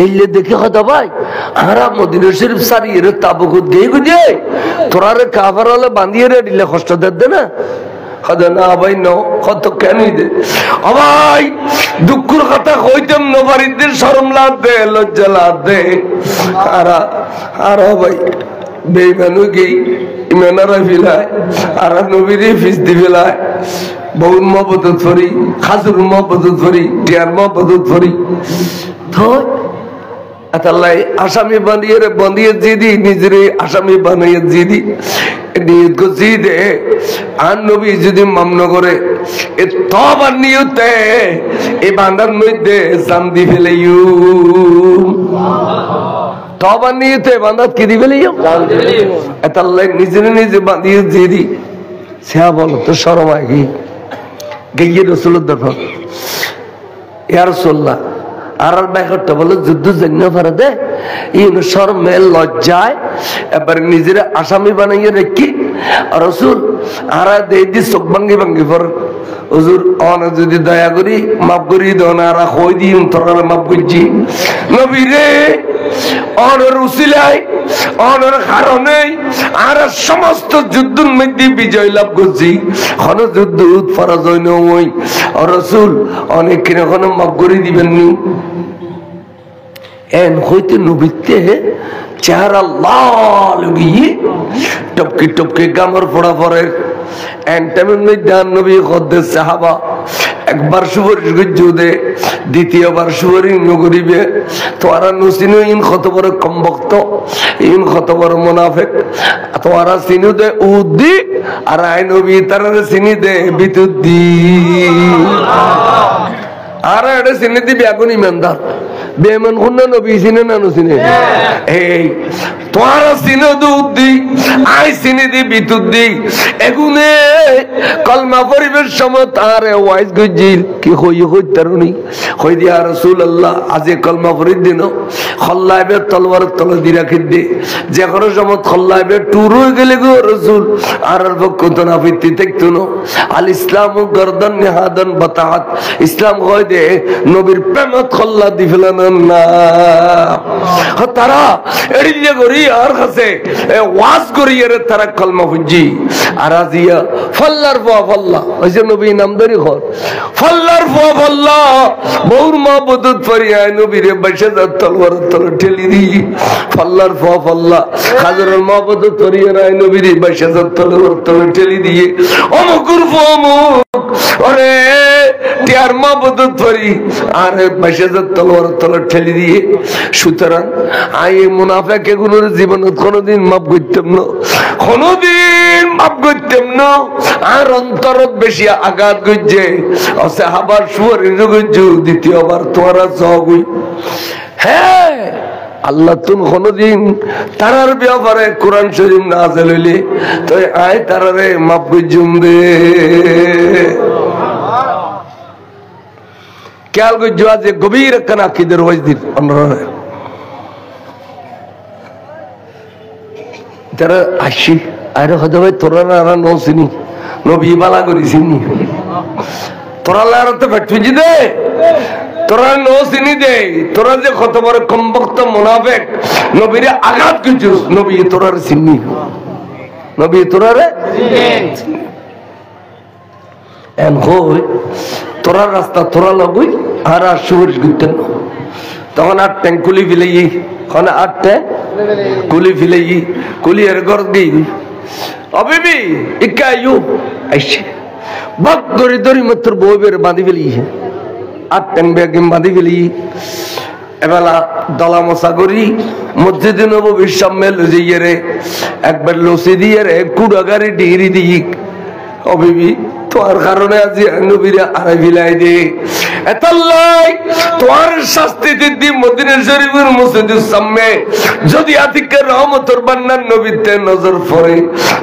এইলে দেখে কথা ভাই আমরা মদিনা শরীফ সারিয়ে তাবুক দিয়ে গুজে তোরা রে কাভার হলে বাঁধিয়ে রে দিলে কষ্ট দে না না ভাই ন কত কেন দে ভাই দুঃখের কথা কইতাম নবারিদের শরম লাগ দে লজ্জা লাগ দে আর ভাই বেইমানু গই ইমানারা ফিলায় আর নবীরে ফিস দি ফেলায় বহুর মহব্বত করি খাজুর মহব্বত করি টিয়ার মহব্বত করি তো আসামি বানিয়ে জিদি নিজের আসামি বানিয়ে জিদি নিয়ত কো জিদে আর নবী যদি মামলা করে এ তবার নিয়তে এই বান্দার মধ্যে চান্দি ফেলেইউ তবার নিয়তে বান্দার কি দিবে লইও এতাল্লাই নিজে বাঁধিয়ে জিদি সে বলো তো শরম আগে গিয়ে রসুলের দেখো ইয়া রাসূলুল্লাহ আর ব্যাপারটা বলো যুদ্ধ জন্য পারে দে শরমে লজ্জায় এবার নিজের আসামি বানাইয়ে রেখি রসুল আর দি চোখ ভাঙ্গি পর হুজুর অন যদি দয়া করি মাফ করি দেন আর কই দিম তোরা মাফ করছি নবী রে অনর উসিলায় অনর কারণে আর সমস্ত যুদ্ধের মধ্যে বিজয় লাভ করছি কোন যুদ্ধ পরাজয় নয় রসুল অনেক কিনা কোনো মাফ করে দিবেন নি এন হইতে নবীতে চেহারা লাল গিয়ে টপকে গামর পড়া পরে এন টাইমের মধ্যে নবী খদ্দের সাহাবা একবার সুপারিশ করছে দে দ্বিতীয়বার সুপারিশ নগরিবে তোরা নসিনু ইন কত বড় কমবক্ত ইন কত বড় মুনাফিক তোরা সিনু দে উদ্দি আর আই নবী তারা সিনি দে বিতুদ্দি আর এটা সিনে দিবি এখন ইমানদার বেমান খুন নবী সিনে না নসিনে এই তোরা সিনে দুদ্দি আই সিনে দি বিতুদ্দি এগুনে কলমা পরিবেশ সময় তারে ওয়াইজ গজিল কি হই তারুনি কই দিয়া রাসূলুল্লাহ আজে কলমা পড়ি দিন খল্লাইবে তলওয়ার তল দি রাখি দে যে কোনো সময় খল্লাইবে টুর হয়ে গেলে গো রাসূল আর পক্ষ তো না ফিতি দেখতো না আল ইসলামু গরদান নিহাদান বাতাত ইসলাম কই দে নবীর প্রেমত খল্লা দি ফেলানো না তারা এড়িয়ে করি আর কাছে ওয়াজ করি এর তারা কলমা ফুজি আর আজিয়া ফল্লার ফাল্লা ওই যে নবী নামদারি ঘর ফল্লার ফাল্লা বহুর মহব্বত ফরিয়ায় নবীরে বসে যা তলওয়ার তল ঠেলি দি ফল্লার ফাল্লা হাজারের মহব্বত ফরিয়ায় নবীরে বসে যা তলওয়ার তল ঠেলি দিয়ে অমুকুর ফমুক ওরে টিয়ার মহব্বত ফরি আর বসে যা তলওয়ার তল ঠেলি দিয়ে সুতরাং আই মুনাফিক এগুলোর জীবনে কোনোদিন মাফ করতাম না কোনোদিন মাফ করতাম না আর অন্তরত বেশি আঘাত করছে সাহাবার সুয়ারি গজ্জু দ্বিতীয়বার তোরা জগুই হ্যাঁ আল্লাহ তুমি কোনদিন তারার ব্যাপারে কোরআন শরীফ নাযিল হইলে তো আয় তারারে মাফ করজুম দে খেয়াল করছো আজ গভীর একখান আকিদের ওয়াজদির অন্যরা তারা আসি আরে হতে ভাই তোরা না নৌসিনি নবী বালা করিসিনি তোরা লারতে ফেটফিজি দে তোরা নৌসিনি দে তোরা যে কত বড় কমবক্ত মুনাফিক নবীরে আঘাত করছিস নবী তোরার চিনি নবী তোরারে এন হই তোরা রাস্তা তোরা লগই আর সুপারিশ করতেন তখন আর ট্যাঙ্ক কুলি ফিলাই ওখানে আর ট্যাঙ্ক কুলি ফিলাই কুলি এর ঘর দিই অবিবি ইকায়ু আইসে বক দরি মাত্র বই বের বাঁধি ফেলিছে আর ট্যাঙ্ক ব্যাগিম বাঁধি ফেলি এবেলা দলা মশা করি মসজিদে নববীর সামনে লজিয়ে রে একবার লসি দিয়ে রে কুড়াগারি ডিগ্রি দিই অবিবি তোর কারণে আজি নবীরে আড়াই ফিলাই দে এতাল্লাই তোমার শাস্তি দিদি মদিনা শরীফের মসজিদের সামনে যদি আতিকের রহমতের বান্নার নবীতে নজর পড়ে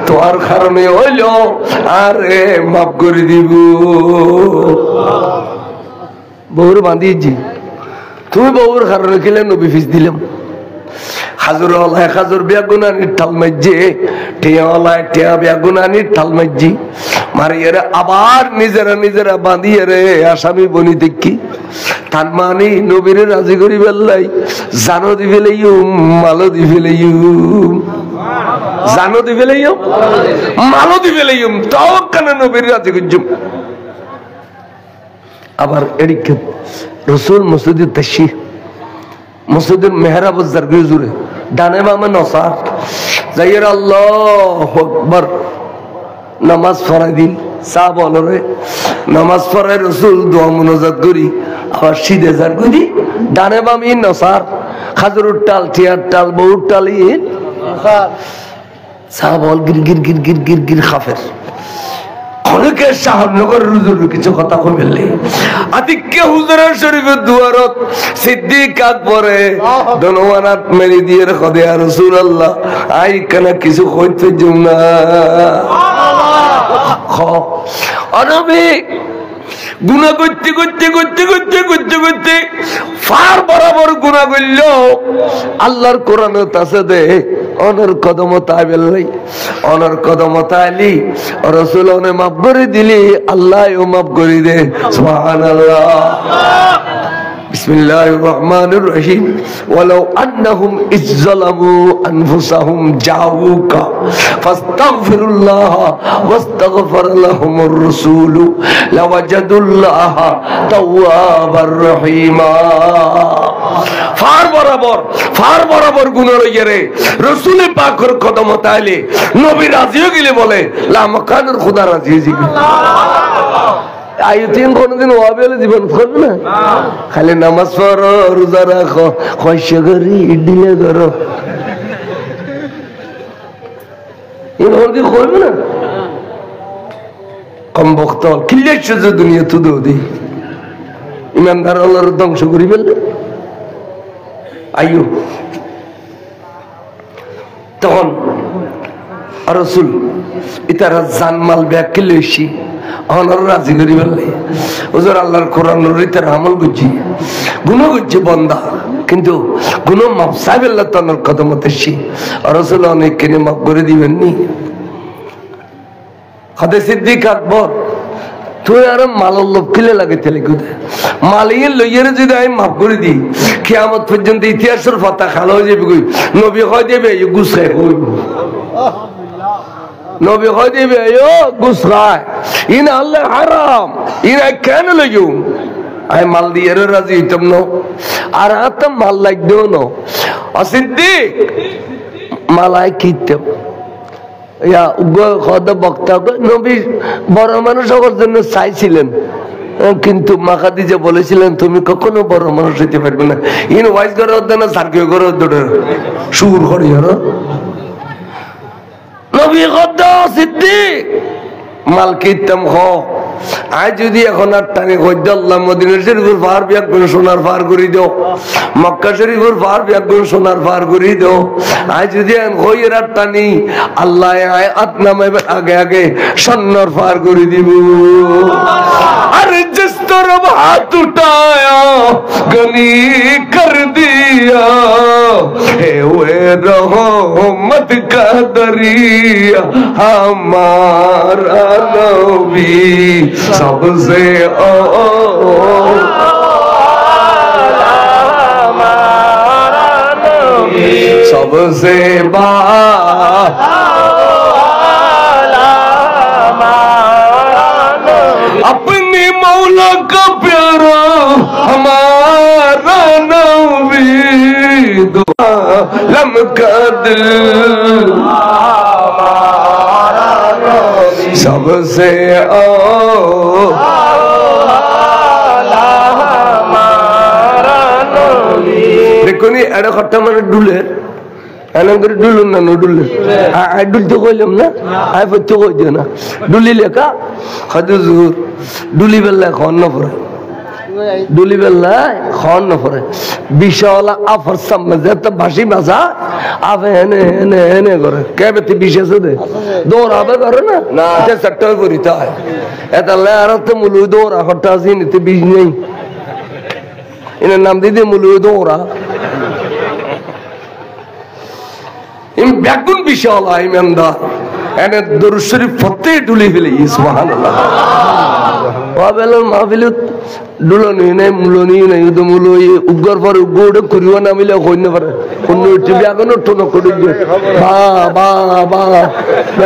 তোমার কারণে হইল আরে মাফ করে দিব বউর বাঁধিয়েছি তুমি বউর কারণে খেলে নবী ফিস দিলাম হাজুর হলায় হাজুর বেগুনানির ঠাল মাইজি টিয়া হলায় টিয়া বেগুনানির ঠাল মাইজি মারিয়ে আবার নিজেরা বাঁধিয়ে রে আসামি বনি দেখি তার মানে নবীরে রাজি করি বেল্লাই জানো দি ফেলাইম মালো দি ফেলাইম জানো দি ফেলাইম মালো দি ফেলাইম তাও কেন নবীর রাজি করছুম আবার এদিকে রসুল মসজিদের তাশি মসজিদের মেহরাব জারগি জুড়ে ডানে বামে নসার যাইয়ের আল্লাহু আকবার নামাজ পড়াই দিন চা বলো রে নামাজ পড়াই রসুল দোয়া মুনাজাত করি আবার সিধে যার করি ডানে বামে নসার খাজুর টাল টিয়ার টাল বউর টাল ইন চা বল গির গির গির গির গির গির খাফের অনেকে শাহনগর হুজুর কিছু কথা কইলে আতিককে হুজুরের শরীফের দুয়ারত সিদ্দিক আকবরে দনওয়ানাত মেরি দিয়ে খদে আর রাসূলুল্লাহ আই কেন কিছু কইতে জুম না খ অনবী গুনাহ করতে ফার বরাবর গুনাহ করল আল্লাহর কোরআনত আছে দে অনর কদম তাইবেলাই অনর কদম তাইলি রাসূল ওনে মাফ করে দিলি আল্লাহও মাফ করে দে সুবহানাল্লাহ বিসমিল্লাহির রহমানির রহিম ওয়ালাউ আন্নাহুম ইযযালামু আনফুসাহুম জাউকা ফাস্তাগফিরুল্লাহ ওয়াস্তাগফার লাহুমুর রাসূলু লাওয়াজাদুল্লাহা তাওয়াবার রহিমা ফার বরাবর গুনাহ লইয়া রে রাসূল পাকের কদম তাইলে নবী রাজি হয়ে গেলে বলে লা মাকানুর খোদা রাজি হয়ে যাবে আয়ুতিন কোনদিন ওয়াবেলে জীবন করবে না খালি নামাজ পড়ো রোজা রাখো খয়সা করি দিলে করো এই কোনদিন করবে না কম বক্ত কিল্লে যে দুনিয়া তুদো দি ইমানদার আল্লাহর ধ্বংস করি ফেললে আয়ু তখন রাসূল ইতারা জানমাল ব্যাগ লইছি অনর রাজি করি বললে হুজুর আল্লাহর কোরআনের ইতারা আমল করছি গুনাহ করছে বান্দা কিন্তু গুনাহ মাফ সাইবেল্লাহ তাআলার কদমতে সি রাসূল অনেক কিনে মাফ করে দিবেন নি খাদে সিদ্দিক আকবর তুই আর মালার লোভ কিলে লাগাইতে লাগবে মালিয়ে লইয়ারে যদি আমি মাফ করে দিই কিয়ামত পর্যন্ত ইতিহাসের পাতা খালা হয়ে যাবে কই নবী কয় দেবে গুছাই কইব নবী কয় দেবে গুছাই ইন আল্লাহ হারাম ইনা কেন লইও আমি মাল দিয়ে রাজি হইতাম না আর হাতাম মাল লাগবেও না অসিদ্দিক মালাই কিনতাম বক্তা নবী বড় মানুষ হওয়ার জন্য চাইছিলেন কিন্তু মা খাদিজা বলেছিলেন তুমি কখনো বড় মানুষ হইতে পারবে না ইন ওয়াইজ করে না সার্কিও করে সুর করি নবী সিদ্দিক মাল কিনতাম আজ যদি এখন আর টানে আল্লাহ মদিনা শরীফের পাহাড় বিয়াক করে সোনার পাহাড় করে দাও মক্কা শরীফের পাহাড় বিয়াক করে সোনার পাহাড় করে দাও আজ যদি হইয়ের আর টানি আল্লাহ নামে আগে আগে স্বর্ণর পাহাড় করে দিব আরে जिस तरफ हाथ उठाया गनी कर दिया हे हुए रहमत का दरिया हमारा नबी सबसे सबसे अपनी मौला का प्यारा हमारा नबी लम का दिल सबसे देखो नी एड़ा खट्टा माने डुले এলাম করে ডুলুন না ডুললে ডুলতে কইলাম না আই পড়তে কই দিও না ডুলি লেখা হয়তো জোর ডুলি বেলা এখন না পড়ে ডুলি বেল্লাই খন নপরে বিষওয়ালা আফর সামনে যে তো ভাসি বাজা আবে হেনে হেনে হেনে করে কে বেতি বিষ আছে দে দৌড়াবে করে না এটা চারটা করিতে হয় এটা আর তো মুলু দৌড়া হঠাৎ আছে নিতে বিষ নেই এনার নাম দিদি মুলু দৌড়া ব্যাগুন বিষওয়ালা ইমানদার এনে দরুদ শরীফ পড়তে ডুলি ফেলে সুবহানাল্লাহ ওয়াবেলর মাহফিলত ডুলনি নাই মুলনি নাই তো মুলই উগ্গর পর উগ্গড় করিও না মিলে কইনে পারে কোন টিভি এখন উঠনো করিলে বা বা বা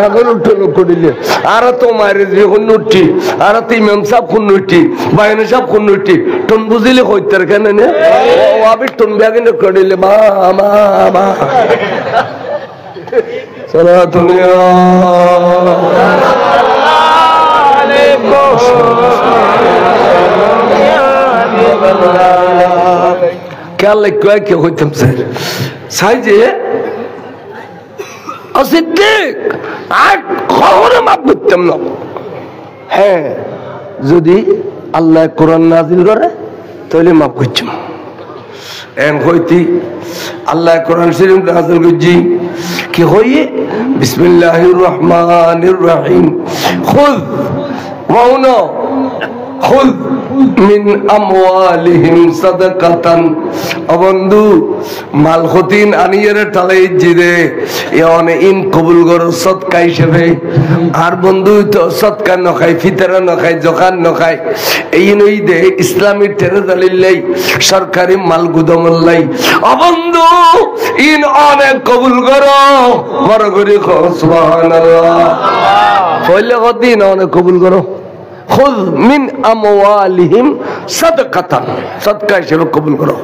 এখন উঠনো করিলে আর তো মারে যে কোন উঠি আর তো ইমাম সাহেব কোন উঠি বাইনে সাহেব কোন উঠি টন বুঝিলে কইতার কেন নে ও আবি টন ব্যাগিন করিলে বা মা বা সালাতুল্লাহ क्या लिखा है क्या होता हमसे साइजे असिद्दीक आठ खबर माफ करते हम लोग है যদি আল্লাহ কোরআন নাজিল করে তাহলে মাফ করছি এন কইতি আল্লাহ কোরআন শরীফ নাজিল করছি কি হইয়ে বিসমিল্লাহির রহমানির রহিম খুদ ওয়াউনা খুদ মিন আমওয়ালিহিম সাদাকাতান বন্ধু মাল খতিন আনিয়ের টালাই জিরে এনে ইন কবুল করো সদকা হিসেবে আর বন্ধু তো সদকা ন খায় ফিতরা ন খায় জকাত ন খায় এই নই দে ইসলামী টেরে দালিল্লাই সরকারি মাল গুদামল্লাই বন্ধু ইন অনেক কবুল করো বড় করে সুবহানাল্লাহ পয়লে কদিন অনেক কবুল করো খুদ মিন আমওয়ালিহিম সাদাকাতান সদকা হিসেবে কবুল করো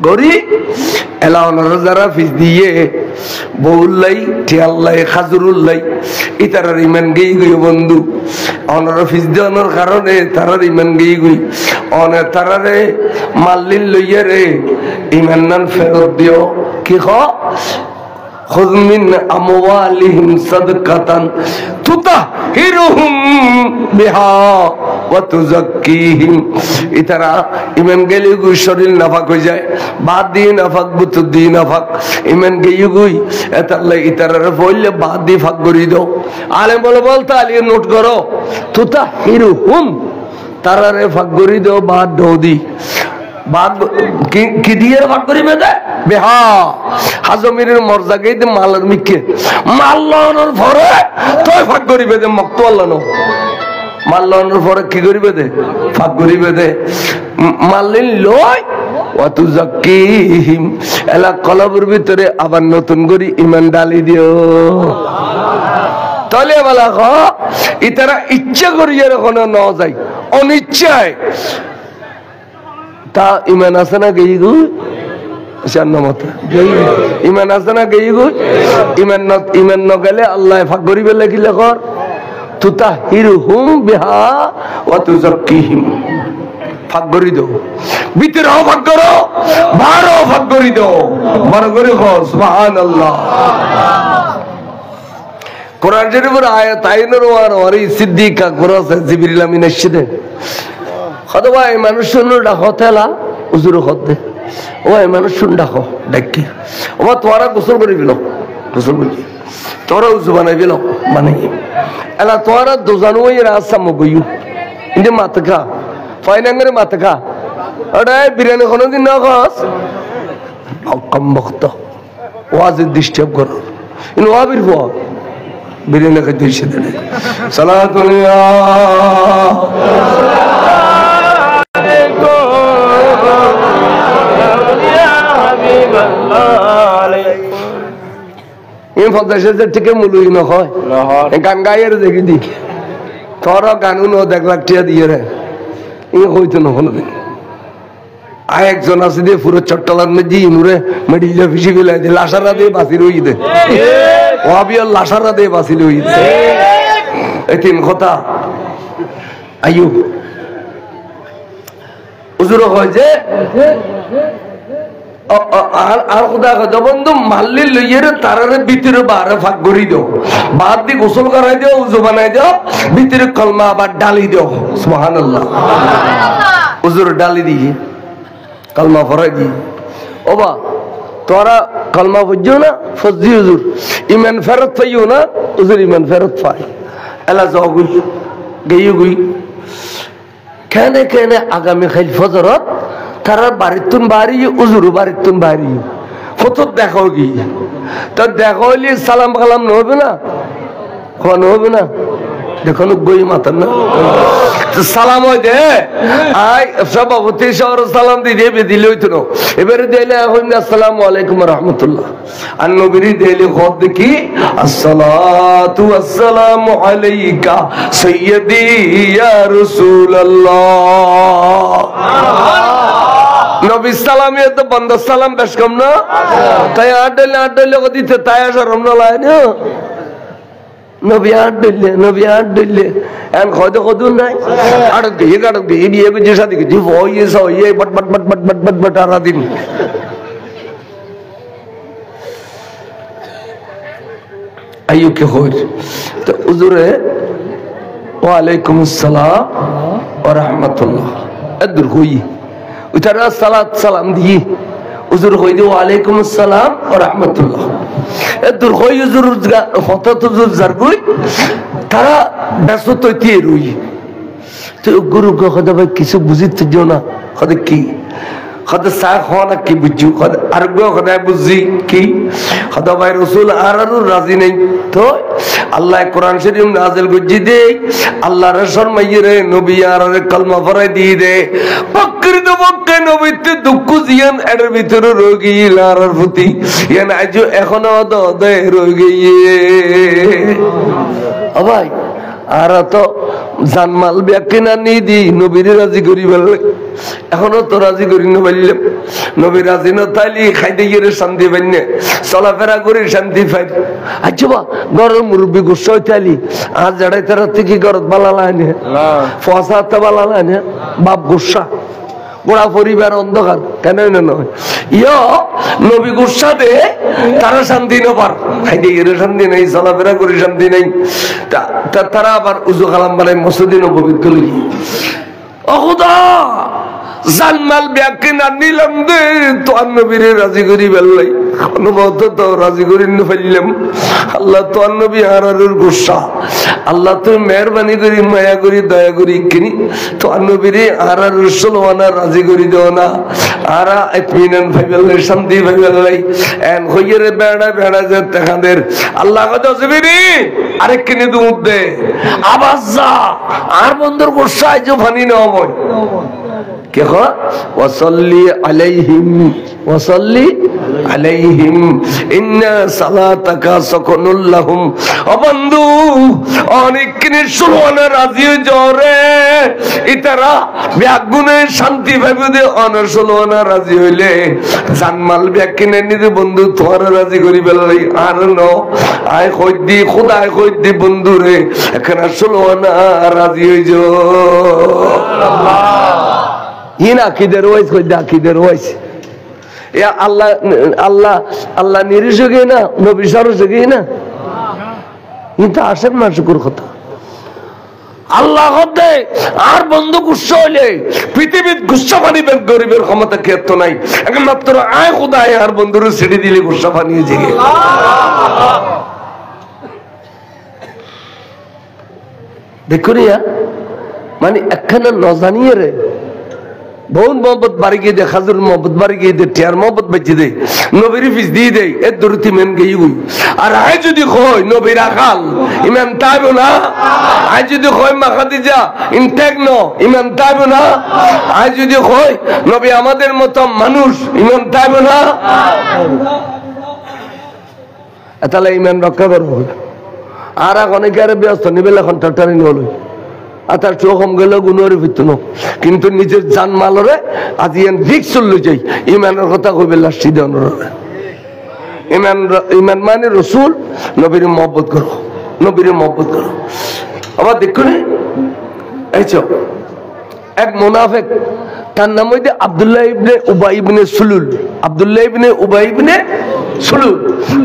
গরি এলাওনার যারা ফিস দিয়ে বউল্লাই টিয়াল্লাই খাজুরুল্লাই ইতারার ইমান গেই গই বন্ধু অনার ফিস দেওয়ানোর কারণে তারার ইমান গেই গই অনে তারারে মাল্লিন লইয়া রে ইমান নান ফেরত দিও কি খ খুদ মিন আমওয়ালিহিম সাদকাতান তুতাহিরুহুম বিহা ওয়া তুযাক্কিহিম ইতারা ইমান গেলে গই শরীর নাফাক হয়ে যায় বাদ দিয়ে নাফাক বুত দিয়ে নাফাক ইমান গেই গই এতাল্লাহ ইতারারে বললে বাদ দিয়ে ফাক করি দাও আলেম বল তাহলে নোট করো তুতাহিরুহুম তারারে ফাক করি দাও বাদ দাও দি বাদ কি দিয়ে ভাগ করিবে দে বেহা হাজমিরের মর্যাদাকে দে মালের মিকে মাল্লানোর পরে তুই ভাগ করিবে দে মক্ত আল্লানো মাল্লানোর পরে কি করিবে দে ভাগ করিবে দে মাল্লিন লই ওয়া তুযাক্কিহিম এলা কলবের ভিতরে আবার নতুন করে ঈমান ডালি দিও তাহলে বলা ক ইতারা ইচ্ছা করিয়ে রাখনো না যায় অনিচ্ছায় তা ইমান আছে না গেই গু জান্নাতে ইমান আছে না গেই গু ইমান ন গেলে আল্লাহ ভাগ করিবে লাগিলে কর তুতাহিরুহুম বিহা ওয়া তুযাক্কিহিম ভাগ করি দাও ভিতরে ভাগ করো বারো ভাগ করি দাও বড় করে সুবহানাল্লাহ কোরআন শরীফের আয়াত আইনের ওয়ারি সিদ্দিক আকবর জিবরিল আমিন এসেছে কত ভাই মানুষ শুনল ডাকো তেলা উজুর হতে ও মানুষ শুন ডাকো ডাকি ও তোরা গোসল করে দিল গোসল করি তোরা উজু বানাই দিল বানাই এলা তোরা দুজানো রাস্তা মগইউ ইন্দে মাতকা ফাইনাঙ্গরে মাতকা ওটা বিরিয়ানি কোনোদিন না খাস কম ভক্ত ওয়াজের ডিস্টার্ব কর ইন ওয়াবির হওয়া বিরিয়ানি খাইতে এসে দেয় সালাতুল্লাহ থেকে মুলুই নয় গান গাইয়ের দেখি দি তোর গানু ন 1 লাখ টাকা দিয়ে রে হইতো না কোনোদিন আর একজন আছে দিয়ে পুরো চট্টলার মেজি ইনুরে মেডিল ফিসি ফেলাই দিয়ে লাসারা দিয়ে বাঁচি রই দে ওয়াবিয়ার লাসারা দিয়ে বাঁচি রই দে এই তিন কথা আইয়ু হুজুর হয় যে আর খোদা কথা বন্ধু মাল্লি লইয়ে তারারে ভিতরে বারে ফাঁক করি দাও বাদ দিয়ে গোসল করাই দাও উজু বানাই দাও ভিতরে কলমা আবার ডালি দাও সুবহানাল্লাহ হুজুর ডালি দিয়ে কালমা পড়াই দিয়ে ওবা তোরা কালমা বুঝছো না ফজি হুজুর ইমান ফেরত পাইও না হুজুর ইমান ফেরত পাই এলা যাও গুই গেই গুই কেনে কেনে আগামী খাইল ফজরত তারা বাড়িতুন বাড়ি হুজুর বাড়িতুন বাড়ি কত দেখো কি তো দেখো হইলে সালাম কালাম নহবে না কোন হবে না দেখো গই মাতার না সালাম হয় দে আই সভাপতি শহর সালাম দিয়ে দিল হইতো না এবারে দিলে এখন আসসালামু আলাইকুম রাহমাতুল্লাহ আর নবীর দিলে খত দেখি আসসালাতু আসসালামু আলাইকা সাইয়্যিদি ইয়া রাসূলুল্লাহ নবী সালামে তো বন্ধ সালাম বেশ কম না তাই আডলে দিতে তাই শরম না লাগে না নবী আট দিলে এন কত কত নাই আড়ক দিয়ে বিয়ে করছে সাথে কিছু হইয়ে বট বট বট বট বট বট বট আরা দিন আইয়ো কে হই তো হুজুরে ওয়ালাইকুম আসসালাম ওয়া রাহমাতুল্লাহ আদর হই উতারা সালাত সালাম দিয়ে হুজুর কই দি ওয়ালাইকুম আসসালাম ওয়া রাহমাতুল্লাহ এদুর কই হুজুর হঠাৎ হুজুর জারগুই তারা ব্যস্ত হইতে রই তো গুরু কথা ভাই কিছু বুঝিতে দিও না কথা কি কথা চা খাওয়া না কি বুঝছো আর কথা বুঝছি কি কথা ভাই রসুল আর রাজি নেই তো আল্লাহ কোরআন শরীফ নাজিল করছি দে আল্লাহ রসুল মাইরে নবী আর কলমা পড়াই দিয়ে দে প্রকৃত পক্ষে নবীতে দুঃখ জিয়ান এর ভিতরে রোগী লারার প্রতি ইয়ান আজ এখনো দে রোগী ও ভাই আর তো জানমাল ব্যাখ্যা না নিয়ে দি নবীর রাজি করি বললে এখনো তো রাজি করি না বললে নবী রাজি না তাইলে খাইতে গিয়ে শান্তি পাই না চলাফেরা করে শান্তি পাই আচ্ছা বা ঘরের মুরব্বী গুসা হইতালি আর যাড়াই তারা থেকে ঘরত বালা লাইনে ফসাতে বালা লাইনে বাপ গুসা গোড়া পরিবার অন্ধকার কেন নয় ইয় নবী গুসা দে তারা শান্তি না পার খাইতে গিয়ে শান্তি নেই চলাফেরা করে শান্তি নেই তারা আবার উজু কালাম বানাই মসজিদে নববীত করি ও খোদা জানমাল ব্যাখ্যা না নিলাম দে তো নবীরে রাজি করি বেললাই অনুভূত তো রাজি করি ফেললাম আল্লাহ তো নবী হারারুর গুসা আল্লাহ তুই মেহরবানি করি মায়া করি দয়া করি কিনি তো নবীরে হারারুর সলমানা রাজি করি দেও না আরা ইতমিনান ভাইবেলাই শান্তি ভাইবেলাই এন হইরে বেড়া বেড়া যে তেখাদের আল্লাহ কথা জবিনি আরেক কিনে দুধ দে আবাস যা আর বন্ধুর গুসা আইজো ফানি না হয় কে হয় ওয়াসাল্লি আলাইহিম ইন্না সালাতাকা সাকুনুল লাহুম ও বন্ধু অনেক কিনে সুবহান রাজি জরে ইতারা ব্যাগুনে শান্তি পাবে দে অনসলওয়ান রাজি হইলে জানমাল ব্যাকিনে নিতে বন্ধু তোর রাজি করি বেলাই আর ন আয় কই দি খোদায় কই দি বন্ধু রে এখন সুলওয়ান রাজি হই যো সুবহানাল্লাহ ইন আকিদের ওয়াইস কই দা আকিদের ওয়াইস ইয়া আল্লাহ আল্লাহ আল্লাহ নিরিশগে না নবী সরজগে না এটা আসেন না শুকর কথা আল্লাহ হতে আর বন্ধু গুসা হইলে পৃথিবীর গুসা বানিবেন গরিবের ক্ষমতা ক্ষেত্র নাই একমাত্র আয় খোদায় আর বন্ধুর ছেড়ে দিলে গুসা বানিয়ে জেগে দেখুন মানে একখানা নজানিয়ে রে বহুত মোহব্বত বাড়ি গিয়ে দে খাজুর মোহব্বত বাড়ি গিয়ে দে টিয়ার মোহব্বত বেঁচে দে নবীর ফিস দিয়ে দেয় এর দরুতি মেন গেই গুই আর আয় যদি কয় নবীর আকাল ইমান তাইবো না আয় যদি কয় মাখাদিজা ইনটেক ন ইমান তাইবো না আয় যদি কয় নবী আমাদের মতো মানুষ ইমান তাইবো না তাহলে ইমান রক্ষা করবো আর অনেকে আর ব্যস্ত নিবেল এখন টাটারি নল আর তার চোখ কম গেলেও গুণরে ফিরত কিন্তু নিজের জান মালরে আজি রিক্স চললে যাই ইমানের কথা কইবে লাস্টি দেওয়ার ইমান ইমান মানে রসুল নবীর মহব্বত করো নবীর মহব্বত করো আবার দেখুন এই এক মুনাফিক তার নাম হইতে আব্দুল্লাহ ইবনে উবাই ইবনে সুলুল আব্দুল্লাহ ইবনে উবাই ইবনে সুলুল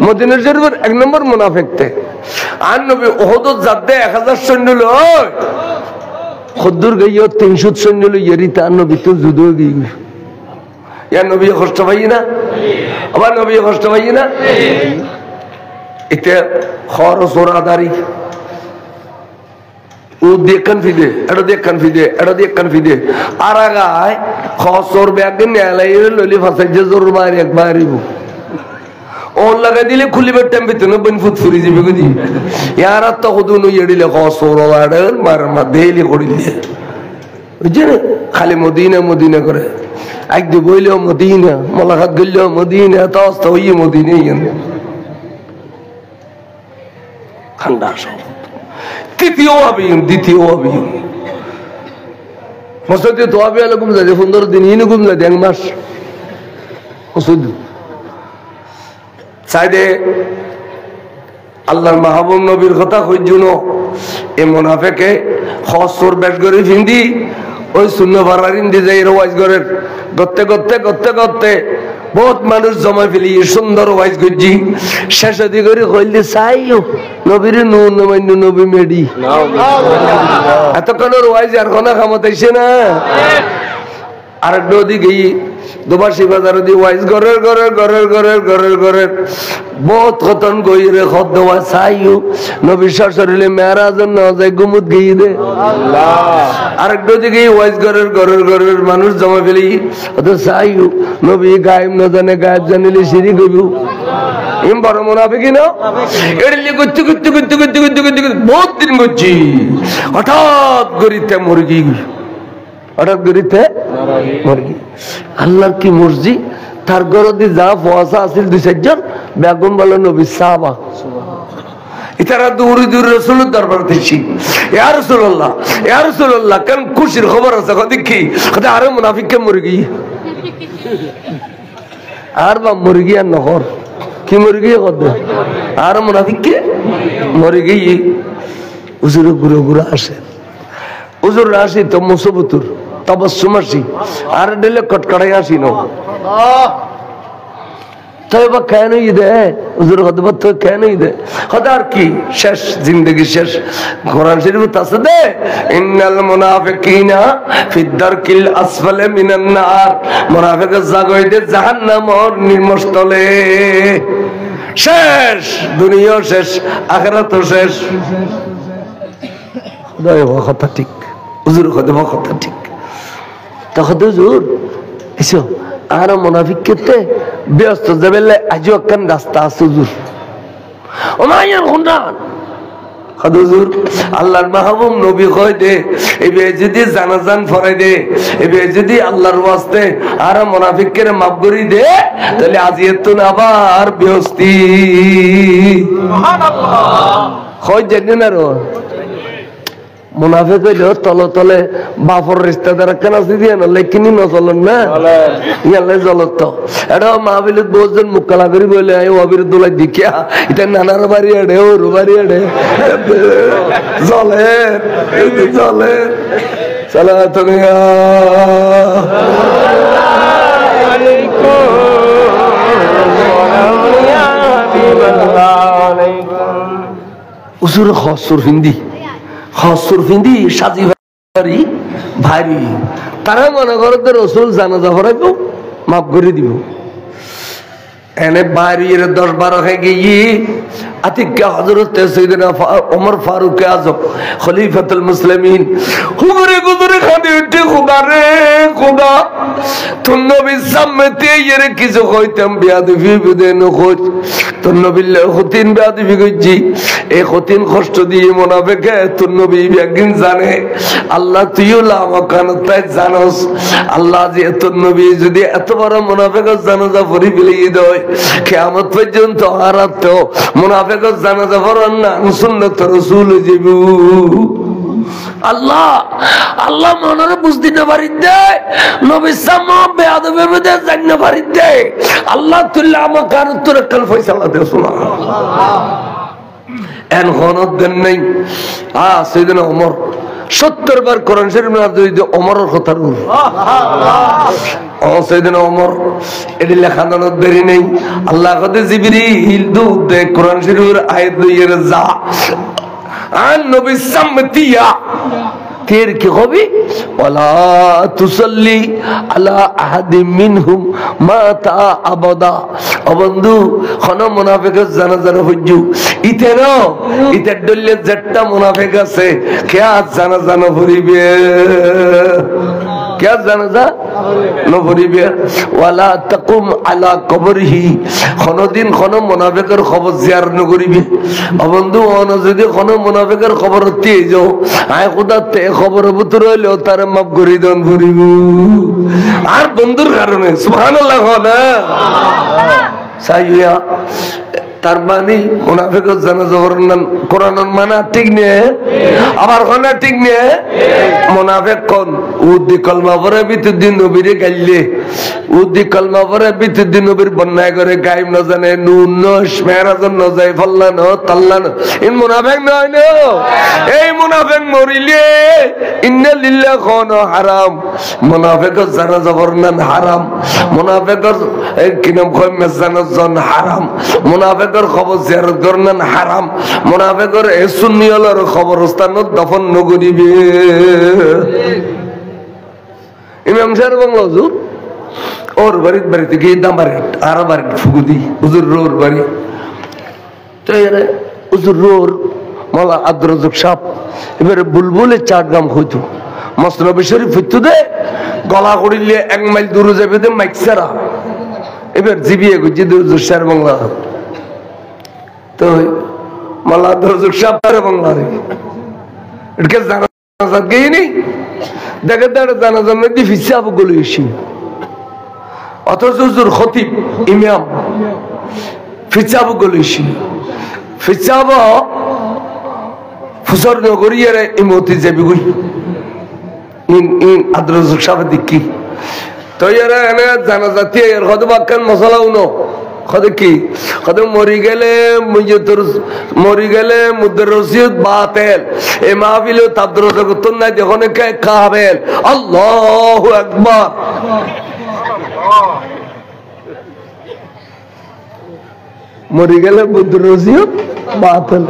মদিনা শরীফের এক নম্বর মুনাফিক তে আর নবী উহুদ যাতে 1000 সৈন্য লয় খদ্দুর গাইও 300 সৈন্য লইয়ারি তার নবী তো যুদ্ধ গিয়ে ইয়া নবী কষ্ট পাই না আবার নবী কষ্ট পাই না এটা খরচ ওরাদারি ও দেখন ফিদে এটা দেখন ফিদে এটা দেখন ফিদে আর আগায় খসর ব্যাগ নেলাই লইলি ফাসাই যে জোর মারি এক মারিব ওর লাগাই দিলে খুলিবার টাইম পেতে না বন ফুট ফুরি যাবে বুঝি ইয়ার তো হুদুন ইড়িলে খসর ওরাডার মার মা দেইলি করিলে বুঝছেন খালি মদিনা মদিনা করে একদম বইলেও মদিনা মোলাকাত গইলেও মদিনা তাস্তা হইয়ে মদিনা ঠান্ডা সব তৃতীয় আবিয়ন দ্বিতীয় আবিয়ন মসজিদে তো আবি আলো ঘুম যায় 15 দিন ইনি ঘুম যায় 1 মাস মসজিদ সাইদে আল্লাহর মাহবুব নবীর কথা কইজুনো এ মুনাফিকে খসর বেশ করে ফিন্দি ওই শূন্য ভাড়ারিন দিয়ে যাই ওয়াজ করেন করতে করতে করতে করতে বহুত মানুষ জমা ফেলি সুন্দর ওয়াজ করছি শেষ দি করে কইলে চাইও নবীর নূর নবী মেডি এতক্ষণ ওয়াজ আর কোন খামত আইছে না আর নদী গিয়ে দুবাসী বাজার দিয়ে ওয়াইজ ঘরের ঘরের ঘরের ঘরের ঘরের ঘরের বহুত খতন গই রে খত দেওয়া চাইও নবী শরীরে মেরাজ না যায় গুমুত গিয়ে দে আরেক নদী গিয়ে ওয়াইজ ঘরের ঘরের ঘরের মানুষ জমা ফেলি অত চাইও নবী গায়েব না জানে গায়েব জানিলে সিঁড়ি গইব এম বড় মুনাফিক না এড়িলে করতে করতে করতে করতে করতে করতে বহুত দিন করছি হঠাৎ গরিতে মুরগি হঠাৎ গরিতে মুরগি আল্লাহর কি মর্জি তার গরদি যা ফওয়াসা আছিল 2-4 জন বেগম বলে নবী সাহাবা ইতারা দূরে দূরে রাসূলের দরবার দিছি ইয়া রাসূলুল্লাহ কেন খুশির খবর আছে দেখি কত আরে মুনাফিককে মুরগি আর বা মুরগি আর নহর কি মুরগি কত আর মুনাফিককে মুরগি হুজুর গুরু গুরু আসে হুজুর আসি তো মুসবতুর তবসুম আসি আর দিলে কটকড়াই আসি না তাই বা কেন দে হুজুর খদবত তো কেন দে খদার কি শেষ জিন্দেগি শেষ কোরআন শরীফ আছে দে ইন্নাল মুনাফিকিনা ফি দারকিল আসফালি মিনান নার মুনাফিক জাগই দে জাহান্নামের নির্মষ্টলে শেষ দুনিয়া শেষ আখিরাত শেষ খোদায় কথা ঠিক হুজুর খদব কথা ঠিক তখন হুজুর এসো আর মুনাফিক কেতে ব্যস্ত যাবেলে আজও একখান রাস্তা আছে হুজুর ও মায়ের খুন্ডান হুজুর আল্লাহর মাহবুব নবী কয় দে এবে যদি জানাজান ফরাই দে এবে যদি আল্লাহর ওয়াস্তে আর মুনাফিকের মাফ করি দে তাহলে আজিয়াতুন আবার বেহস্তি সুবহানাল্লাহ কয় জানেন আর মুনাফিক হইল তলে তলে বাপর রিস্তাদার কেন আছে দিয়ে না লেকিনি ন চলন না ইয়ালে জলত এটা মাহবিলত বহুজন মুকালা করি বলে অবির দোলাই দেখিয়া এটা নানার বাড়ি আড়ে ওর বাড়ি আড়ে জলে জলে চলা তুমি উসুর খসুর হিন্দি খসুর হিন্দি সাজি ভারি ভারী তারা মনে করতে রসুল জানাজা পড়াইব মাফ করে দিব এনে বাড়ির 10-12 হয়ে গিয়ে আতিকা হযরত সাইয়েদনা ওমর ফারুক আজম খলিফাতুল মুসলিমিন হুজুরে গুজরে খাদি উঠে খোদা রে খোদা তুন নবী সামনে এর কিছু কইতাম বিয়াদবি বিদেন খোঁজ তুন নবীল্লাহ খতিন বিয়াদবি গজি এই খতিন কষ্ট দিয়ে মুনাফিকে তুন নবী একদিন জানে আল্লাহ তুইও লামাকানতায় জানোস আল্লাহ যে তুন নবী যদি এত বড় মুনাফিকের জানাজা পড়ি ফেলিয়ে দেয় কিয়ামত পর্যন্ত আর তো মুনাফিকের জানাজা পড়ান না সুন্নাত রাসূল জিবু আল্লাহ আল্লাহ মনের বুঝতে না পারি দে নবী সামা বেয়াদবে মধ্যে জান্নাত পারি দে আল্লাহ তুল্লা আমাকার তোর কাল ফয়সালা দে সুবহানাল্লাহ এন গনত দেন নাই সাইয়েদনা ওমর 70 বার কোরআন শরীফ না যদি ওমরের কথা বল সাইয়েদনা ওমর এডি লেখানো দেরি নেই আল্লাহ কত জিবরিল দে কোরআন শরীফের আয়াত লইয়ে যা আন নবী সামতিয়া তের কি হবে ওয়ালা তুসাল্লি আলা আহাদিম মিনহুম মাতা আবাদা ও বন্ধু কোন মুনাফিকের জানাজার হজ্জু ইতেরো ইতের দল্লে যেটা মুনাফিক আছে কেয়া জানাজা ন ভরিবে কেয়া জানাজা ন ভরিবে ওয়ালা তাকুম আলা কবরিহি কোনদিন কোন মুনাফিকের খবর জিয়ার ন করিবে ও বন্ধু অন যদি কোন মুনাফিকের খবর তে যাও আয় খোদা তে খবর ভিতর হইলো তার মাফ করি দেন ভরিব আর বন্ধুর কারণে সুবহানাল্লাহ না সাইয়া তার মানে মুনাফিকের জানাজা কোরআনের মানা ঠিক নেই আবার কোন ঠিক নেই মুনাফিক কোন উদ্দি কলমা পরে বিতুদ্দিন নবীরে গাইলে উদ্দি কলমা পরে বিতুদ্দিন নবীর বন্যায় করে গাইব না জানে নুন নস মেরাজন ন যায় ফল্লান তাল্লান ইন মুনাফিক নয় না এই মুনাফিক মরিলে ইন্না লিল্লাহ কোন হারাম মুনাফিকের জানাজা বর্ণন হারাম মুনাফিকের কি নাম কয় মেজানজন হারাম মুনাফিক খবর জিয়ারত করলেন হারাম মুনাফিকের সুন্নি হলার খবরস্থানত দফন নগরিবে ইমাম সাহেব বাংলা হুজুর ওর বাড়িতে গিয়ে দামারে আর বাড়িতে ফুগুদি হুজুর রোর বাড়ি তো এরা হুজুর রোর মালা আদ্রজক সাপ এবারে বুলবুলে চাটগাম হইতো মসনবী শরীফ হইতো দে গলা করিলে 1 মাইল দূরে যাবে দে মাইকসারা এবার জিবিয়ে গুজি হুজুর সাহেব বাংলা তো মালা দরজক সাপারে বাংলারে এটাকে জানাজা গেইনি দেখে দাঁড়ে জানাজা মধ্যে হিসাব গুলো এসে অথচ হুজুর খতিব ইমাম হিসাব গুলো এসে হিসাব ফুসর নগরিয়ার ইমতি যাবি গুই ইন আদ্রজক সাপে দেখি তো এরা এনে জানাজা দিয়ে এর হয়তো বাক্যান মশলাও ন কি মরি গেলে মুদ্দের রসিদ বাতেল এ মাহফিল তাদের নাই যখন কাবেল আল্লাহু আকবার মরি গেলে মুদ্দের রসিদ বাতেল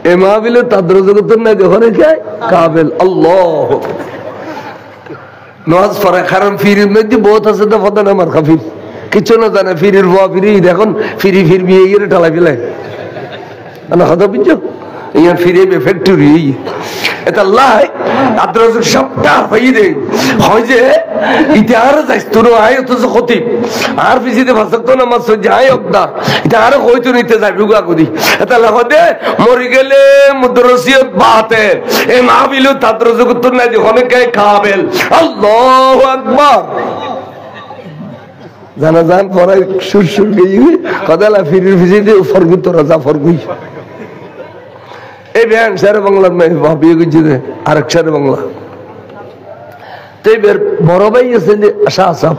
এ মাহফিল তাদের নাই যখন কাবেল আল্লাহ নামাজ পড়া কারণ ফিরির মধ্যে বহুত আছে তো ফদান আমার কাফির কিছু না জানে ফিরির ভুয়া ফিরি দেখুন ফিরি ফিরবি এই ঠালা ফেলে কথা বুঝছো ইয়ার ফিরে ফ্যাক্টরি এটা লাই আদ্রজক সবটা হই দে হয় যে ইতে আর যাইছ তোর আয় তো খতিব আর পিছিতে ভাষাতো না মাস যায় অবদা এটা আর কইতো নিতে যাবি গা কদি এটা লাগতে মরি গেলে মুদরসিয়ত বাতে এ মাহফিল আদ্রজক তো না যে অনেকে কাবেল আল্লাহু আকবার জানা জান পরে সুর সুর গিয়ে কদালা ফিরির ভিজিতে ফরগুত রাজা ফরগুই এই বেন সারে বাংলা ভাবিয়ে গেছি আরেক সারে বাংলা তো এবার বড় ভাই আছে আশা আসাব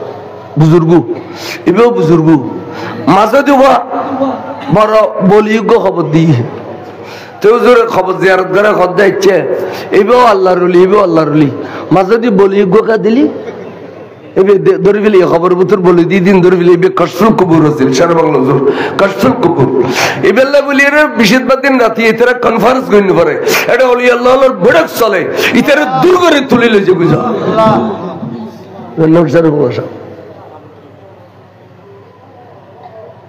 বুজুর্গ এবেও বুজুর্গ মাঝে দেওয়া বড় বলিযোগ্য খবর দিয়ে তো জোরে খবর জিয়ারত করে খদ্দা ইচ্ছে এবেও আল্লাহর রলি এবেও আল্লাহর রলি মাঝে দিয়ে বলিযোগ্য কা দিলি ধরে ফেলি খবর ভিতর বলে দিন ধরে ফেলি কষ্টল কবুর আছে সারা বাংলা কষ্টল কবুর এবেলা বলি এর বিশেষবার দিন রাতে এটারা কনফারেন্স করিনি পারে এটা হলি আল্লাহর বড়ক চলে এটারা দূর করে তুলে লইছে বুঝা নকশার ভাষা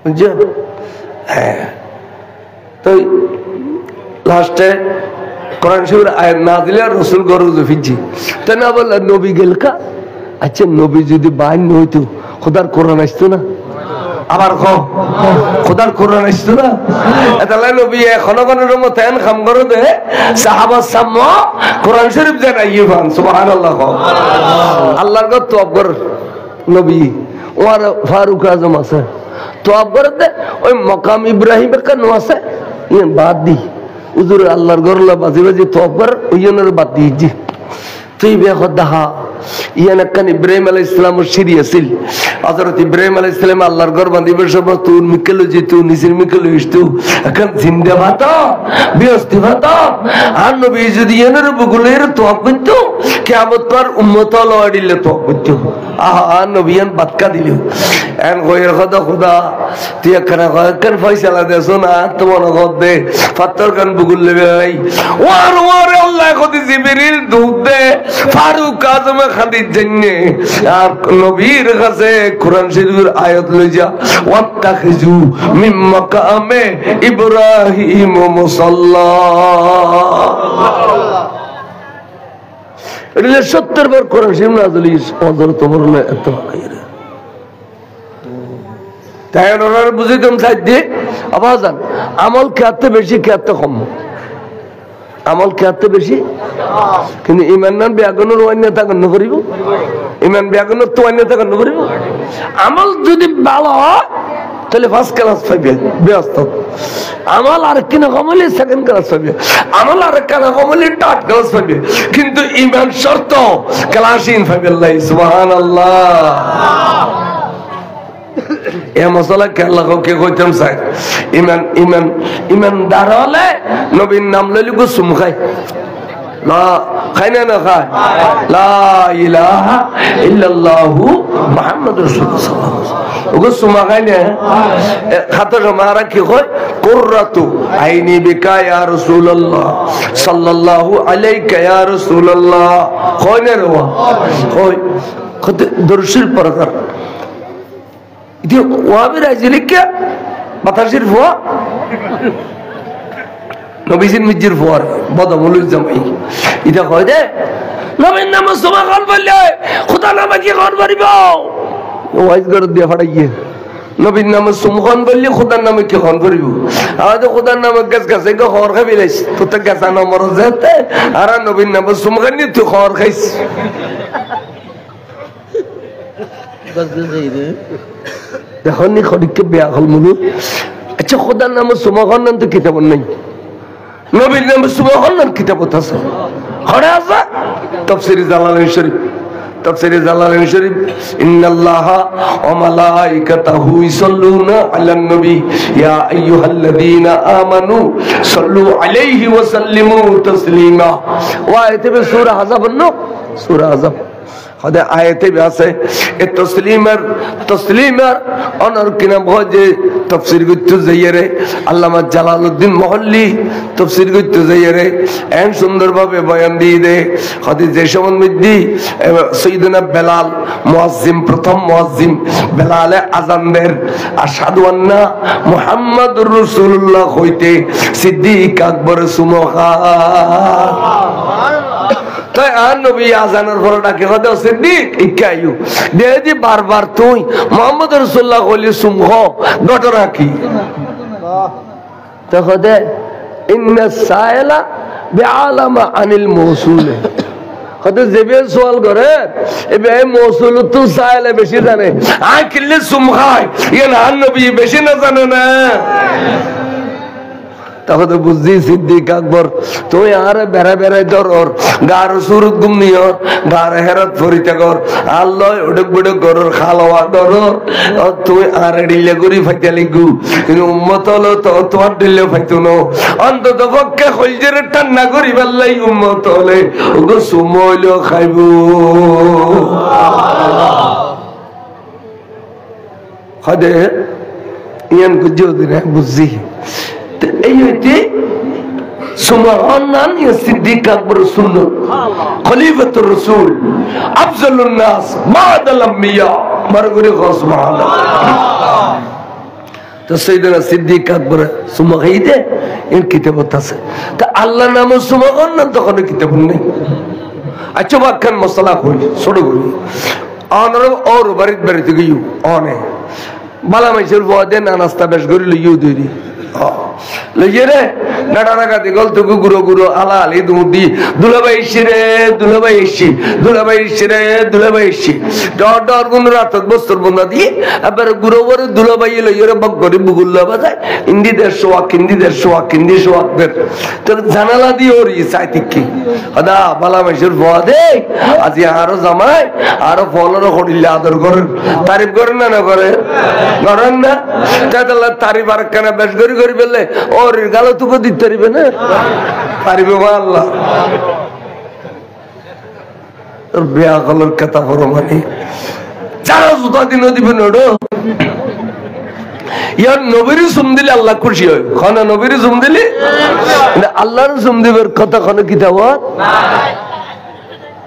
বুঝছো হ্যাঁ তো লাস্টে কোরআন শরীফের আয়াত না দিলে রাসূল গরজ ফিজি তা না বল নবী গেলকা আচ্ছা নবী যদি বাহিনী হইতো খোদার কোরআন আসতো না আবার খোদার কোরআন আসতো না তাহলে নবী এখনো কোনের মতো এন খাম করে দে সাহাবা সাম্য কোরআন শরীফ জানাই ইভান সুবহানাল্লাহ আল্লাহর গো তোয়াব নবী ওর ফারুক আজম আছে তোয়াব করে দে ওই মাকাম ইব্রাহিম কেন আছে ইয়ে বাদ দি হুজুর আল্লাহর গরলা বাজি বাজি তোয়াব কর ওইজনের বাদ দিয়েছি তুই বেখদাহা ইয়ান একখান ইব্রাহিম আলাইহিস সালামের সিঁড়ি আছিল হযরত ইব্রাহিম আলাইহিস সালাম আল্লাহর ঘর বাঁধিবার সময় তুই মিকেল যেতু নিচের মিকেল হইতো এখন জিন্দা ভাতা বিয়স্তি ভাতা আর নবী যদি এনের বগুলের তোয়াব করতো কিয়ামত পর উম্মত লড়িলে তোয়াব করতো আহা নবীন বাতকা দিল এন কইর কথা খুদা তুই একখান ফয়সালা দেছো না তোমার ঘর দে পাত্তর কান বুগুল লেবে ভাই ওয়ার ওয়ার আল্লাহ কদি জিবরিল দুধ দে ফারুক আজম খাদির জন্য আর নবীর কাছে কোরআন শরীফের আয়াত লই যা ওয়াত্তাখিজু মিন মাকামে ইব্রাহিম মুসাল্লা এটা 70 বার কোরআন শরীফ নাযিল হযরত তোমার এত খাইরে তাই ওনারা বুঝিতাম সাইদে আবাজান আমল খেতে বেশি খেতে কম আমল খেতে বেশি কিন্তু ইমান নাম ব্যাগনের অন্যতা কেন করিব ইমান ব্যাগনের তো অন্যতা কেন করিব আমল যদি ভালো হয় তাহলে ফার্স্ট ক্লাস পাইবে ব্যস্ত আমল আর কিনা কমলে সেকেন্ড ক্লাস পাইবে আমল আর কিনা কমলে থার্ড ক্লাস পাইবে কিন্তু ইমান শর্ত ক্লাস ইন পাইবে সুবহানাল্লাহ এ মশলা খেলা কে কইতাম চাই ইমান ইমান ইমানদার হলে নবীর নাম লইলে গুসুম খাই লা খাই না খায় লা ইলাহা ইল্লাল্লাহু মুহাম্মাদুর রাসূলুল্লাহ সাল্লাল্লাহু আলাইহি ওয়াসাল্লাম গুসুম খাই না খাতা মারা কি কয় কুররাতু আইনি বিকা ইয়া রাসূলুল্লাহ সাল্লাল্লাহু আলাইকা ইয়া রাসূলুল্লাহ কয় না রে কয় কত দরুশিল প্রকার itu wabir ajilikya batasir fuwa nobizin mijir fuwa badamulul jamai ita koy de nobin nam suma kal bolle khuda nam ki khan baribo wise gar dia fadaiye nobin nam sum khan bolle khuda nam ki khan baribo aaj khuda nam gas gas go khor khabiles to tak gasa nam rozate ara nobin nam sum khan ni tu khor khais bas de দেখনি খরিককে বেয়া হল মুলু আচ্ছা খোদার নামে সুমাখন নাম তো কিতাব নাই নবীর নামে সুমাখন নাম কিতাব আছে হরে আছে তাফসীর জালালাইন শরীফ তাফসীর জালালাইন শরীফ ইন্নাল্লাহা ওয়া মালাইকাতাহু ইসাল্লুনা আলান নবী ইয়া আইয়ুহাল্লাযীনা আমানু সাল্লু আলাইহি ওয়া সাল্লিমু তাসলিমা ওয়া এতে সূরা আযাব নো সূরা আযাব হদে আয়াতে আছে এ তসলিমার অনর কিনা ভজে তাফসীর করতে যাইরে আল্লামা জালালউদ্দিন মহল্লি তাফসীর করতে যাইরে এন সুন্দরভাবে বয়ান দিয়ে দে হদে যে সময় মধ্যে সাইয়েদনা বেলাল মুয়াজ্জিম প্রথম মুয়াজ্জিম বেলালে আযান দেন আশহাদু আন্না মুহাম্মাদুর রাসূলুল্লাহ হইতে সিদ্দিক আকবর সুমখা তাই আর নবী আজানের পর ডাকে কথা সিদ্দিক ইকাইউ দেদি বারবার তুই মুহাম্মদ রাসূলুল্লাহ কইলি সুমহ ঘটনা কি তো খদে ইন্না সাইলা বিআলামা আনিল মাউসুল খদে জেবে সওয়াল করে এ বে মাউসুল তো সাইলা বেশি জানে আই কিল্লে সুমখাই ইয়া না নবী বেশি না জানে না তখন তো বুঝছি সিদ্দিক আকবর তুই আর বেড়া বেড়াই ধর ওর গার সুরত গুমনি ওর গার হেরত ফরিতে কর আল্লাহ উডক বুডক কর খালওয়া ধর তুই আর ডিলে করি ফাইতে লিগু কিন্তু উম্মত হলো তো তোমার ডিলে ফাইতো না অন্তত পক্ষে কলজের ঠান্ডা করি পারলাই উম্মত হলে ওগো সুমইল খাইব হদে ইয়ান গুজো দিনে বুঝছি এই হইতে সুমহান নাম সিদ্দিক আকবর সুন্নাত খলিফাতুর রাসূল আফজালুন নাস বাদাল আম্বিয়া মারগুরি সুবহানাল্লাহ তো সাইয়েদনা সিদ্দিক আকবর সুমহাইদে এর কিতাবত আছে তা আল্লাহর নাম সুমহান নাম তো কোনো কিতাব নেই আচ্ছা বাক্যান মশলা কই ছোট করি অনর ওর বাড়িতে গিয়ে অনে বালা মাইসের বদে না নাস্তা বেশ করি লইও দইরি লইরে নাড়ারাগা দিগল তো গুরো গুরো আলা আলি দুদি দুলাভাই শিরে দুলাভাই এসি দুলাভাই শিরে দুলাভাই এসি ডর ডর গুন রাত বস্তর বন্ধা দিয়ে আবার গুরো বরে দুলাভাই লইরে বক করে বুগুল্লা বাজায় ইন্দি 150 ওয়াক ইন্দি 150 ওয়াক ইন্দি 100 ওয়াক দের তো জানালা দিয়ে ওরি সাইতিক কি আদা বালা মাইসের বদে আজি আরো জামাই আরো ফলর হড়িলা আদর করেন তারিফ করেন না করে করেন না তাহলে তারিফ আর কেন বেশ করি করি বললে ওর গালো তুকো দিতে পারিবে না পারিবে আল্লাহ তোর বিয়া কলর কথা বড় মানে যারা জুতা দিনও দিবেন ওটা ইয়ার নবীর চুম দিলে আল্লাহ খুশি হয় খানা নবীর চুম দিলে আল্লাহর চুম দিবের কথা খানে কিতাব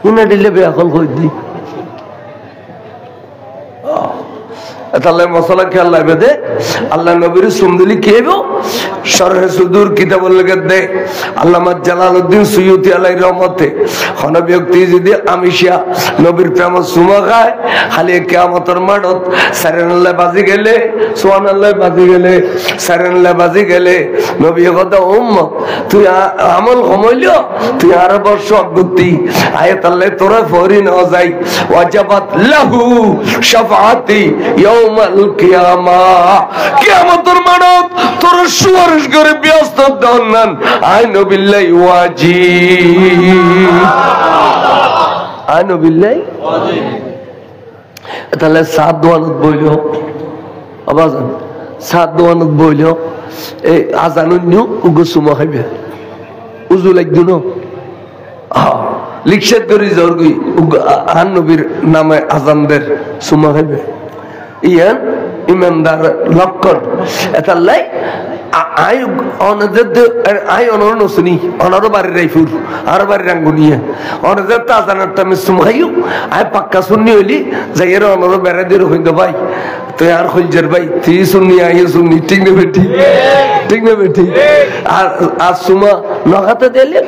শুনে দিলে বেয়াকল কই দি তাহলে মশলা খেয়াল লাগবে দে আল্লাহ নবীর চুম দিলি কি হইব শরহে সুদূর কিতাবুল লেগে দে আল্লামা জালালউদ্দিন সুয়ুতি আলাইহির রহমতে কোন ব্যক্তি যদি আমিষা নবীর প্রেম চুমা খায় খালি কিয়ামতের মাঠত সারানাল্লাহ বাজি গেলে সুবহানাল্লাহ বাজি গেলে সারানাল্লাহ বাজি গেলে নবী কথা উম্মত তুই আমল কমাইলো তুই আর বর্ষ অগ্রতি আয়াত আল্লাহ তোরা ফরি না যাই ওয়াজাবাত লাহু শাফাআতি ইয়াউমাল কিয়ামাহ কিয়ামতের মাঠত তোর সুপারিশ করে ব্যস্ত দন্নান আইনু বিল্লাহি ওয়াজিব আইনু বিল্লাহি ওয়াজিব তাহলে সাত দোয়ানত বইলো আবাজান সাত দোয়ানত বইলো এই আজানুন নিউ উগুসুমা খাইবে উজু লাগদু ন লিখছেদ করি জরগি আন নবীর নামে আজানদের সুমা খাইবে ইয়ান ইমানদার লক্ষণ এতাল্লাই আই অনর নসুনি অনর বাড়ি রাইফুর আর বাড়ি রাঙ্গুনিয়া অনদের তাজানার টামে সুমাইও আই পাক্কা শুননি হইলি যাইয়ের অনর বেড়া দিয়ে রহিন্দ ভাই তুই আর খলজার ভাই তুই শুননি আইও শুননি ঠিক না বেটি ঠিক না বেটি আর সুমা নখাতে দিলে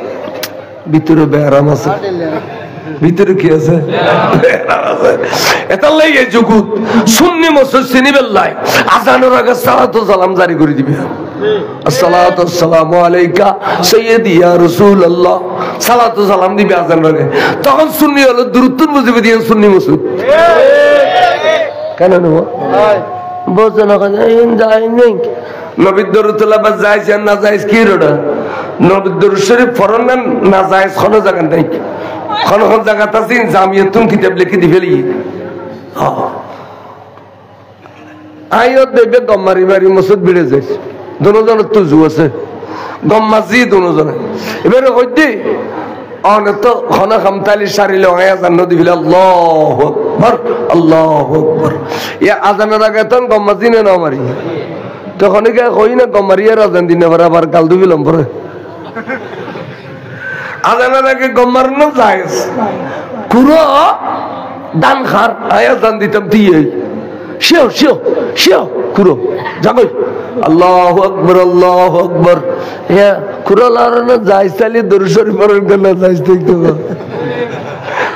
ভিতরে বেড়াম আছে ভিতরে কি আছে এটা লাগে জগৎ সুন্নি মুসলিম চিনিবেল্লাই আজানের আগে সালাতু সালাম জারি করে দিবে আসসালাতু আসসালামু আলাইকা সাইয়্যিদি ইয়া রাসূলুল্লাহ সালাতু সালাম দিবে আজানের আগে তখন সুন্নি হলো দুরুদ বুঝিবে দিয়ে সুন্নি মুসলিম কেন নয় বোঝো না কেন যাই নেই নবীর দরুদুল্লাহ বা যাইছ না যাইছ কি রোডা নবীর দরুদ শরীফ ফরন না যাইছ কোন জায়গা নাই কোন কোন জায়গাতে আছে জামিয়াতুন কিতাব লিখে দি ফেলি আইও দেবে গম্মারি বাড়ি মসজিদ বিড়ে যাইছ দুজনের তো জু আছে গম্মাজি দুজনে এবারে কইতে অনেক খানা খামতালি সারিলে আজান নদী ফেলে আল্লাহু আকবার আল্লাহু আকবার ইয়া আজানের আগে তখন গম্মাজি না মারি তখন কই না গম্মারিয়ার আজান দিনে আবার গাল দুবিলাম পরে আজানের আগে গম্মার না যায় পুরো দান খার আয়াজান দিতাম দিয়ে শিও শিও শিও কুরো যাবই আল্লাহু আকবার আল্লাহু আকবার ইয়া কুরো লারনা যাইছালি দরুদ শরীফ পড়েন না যাইছ দেখতে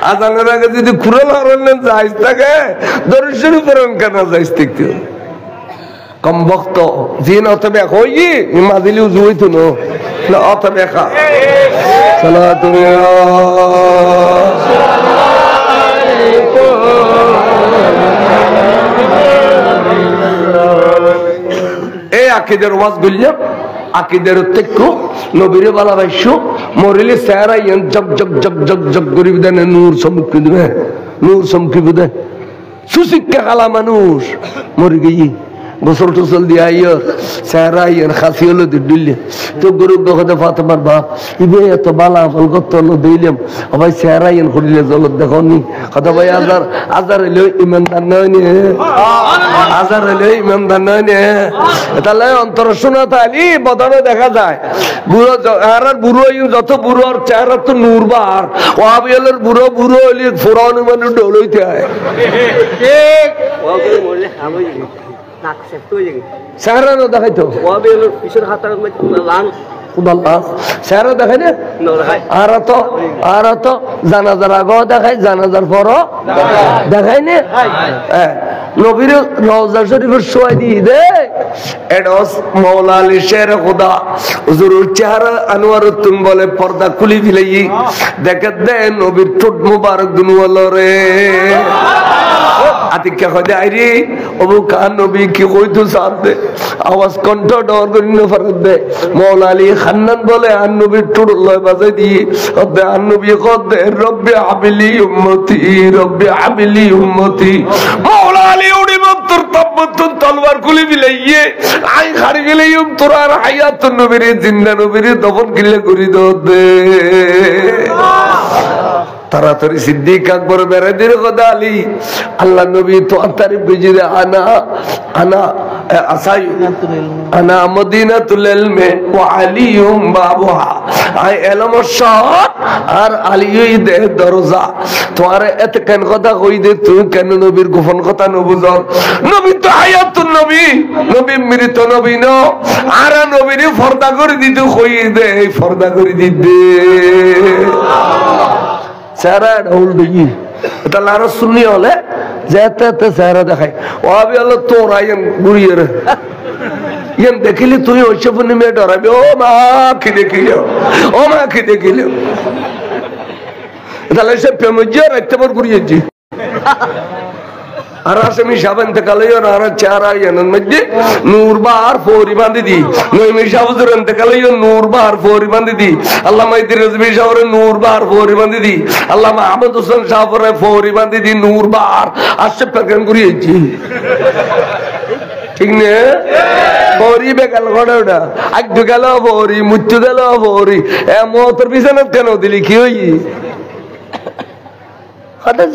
আজানের আগে যদি কুরো লারনা যাইছ থাকে দরুদ শরীফ পড়েন কেন যাইছ দেখতে কম বক্ত জিন অতবে কই মাদিলি উজু হইতো না অতবে খা সালাতু এই আকিদের ওয়াজ গুলিয়া আকিদের তেকু নবীরে ভালোবাসো মরিলে সারাই jug jug jug jug jug গরিব দেন নূর চমকি দিবে নূর চমকি বুদে সুশিক্ষা খালা মানুষ মরি গিয়ে গোসল টোসল দিয়ে আইয় চেহারা আইয়ের খাসি হলো দিল্লি তো গরু দেখতে ফাতেমার বাপ ইবে এত বালা ফল কত হলো দিলাম ভাই চেহারা আইয়ের করিলে জলত দেখো নি কথা ভাই আজার হইলে ইমানদার নয় নি আজার হইলে ইমানদার নয় নি তাহলে অন্তর শোনা তালি বদনে দেখা যায় বুড়ো আর বুড়ো যত বুড়োর চেহারা তো নূর বার ওয়াবিয়ালের বুড়ো বুড়ো হইলে ফোরান মানুষ ডলইতে হয় চেহারা দেখাইতো চেহারা দেখাই না আর তো জানাজার আগেও দেখাই জানাজার পরও দেখাই না নবীর রওজা শরীফের শোয়াই দিয়ে দে এটা মৌলা আলী শের খোদা হুজুরের চেহারা আনোয়ারুদ্দিন বলে পর্দা খুলি ফেলাই দেখে দে নবীর ঠোঁট মুবারক দুনওয়ালা রে আতিকা কই দে আইরি ওবু কান নবী কি কইতো সাথে আওয়াজ কণ্ঠ ডর করি না ফরদ দে মৌলা আলী খান্নান বলে আন নবীর ঠোঁট লয় বাজাই দি ওদে আন নবী কদে রব্বি আবিলি উম্মতি মৌলা আলী উড়ি মন্তর তাবতুন তলওয়ার খুলি বিলাইয়ে আই খাড়ি গেলেইম তোরার হায়াতুন নবীর জিন্দা নবীর দফন কিলে করি দে তাড়াতাড়ি সিদ্দিক আকবর বেড়াদের কথা আলী আল্লাহ নবী তো তারিফ বুঝিয়ে আনা আনা আসাই আনা মদিনাতুল ইলমি ওয়া আলিয়ুম বাবুহা আই ইলমর শহর আর আলীই দে দরজা তোমার এত কেন কথা কই দে তুই কেন নবীর গোপন কথা ন বুঝর নবী তো হায়াতুন নবী নবী মৃত নবী ন আর নবীর পর্দা করে দিতে কই দে এই পর্দা করে দিতে চেহারা ঢোল দিই এটা লারা শুনি হলে যেতে চেহারা দেখায় ও আবি হলো তোর আইন বুড়িয়ে রে ইয়ান দেখিলি তুই ওইসব মেয়ে ডরাবি ও মা কি দেখিল ও মা কি দেখিল তাহলে সে প্রেমজ্জে রাখতে পার ঘুরিয়েছি আর আসামি সাবেন তেকালাইও আর চেহারা ইয়ানোর মধ্যে নূর বার ফৌরি বাঁধি দি নইমি সাবুজুর তেকালাইও নূর বার ফৌরি বাঁধি দি আল্লামা ইদ্রিস বিন শাহরে নূর বার ফৌরি বাঁধি দি আল্লামা আহমদ হোসেন শাহরে ফৌরি বাঁধি দি নূর বার আসছে প্যাকেন ঘুরিয়েছি ঠিক না ফৌরি বেকাল ঘটে ওটা আগ গেল ফৌরি মুচ্ছু গেল ফৌরি মতর পিছনে কেন দিলি কি হই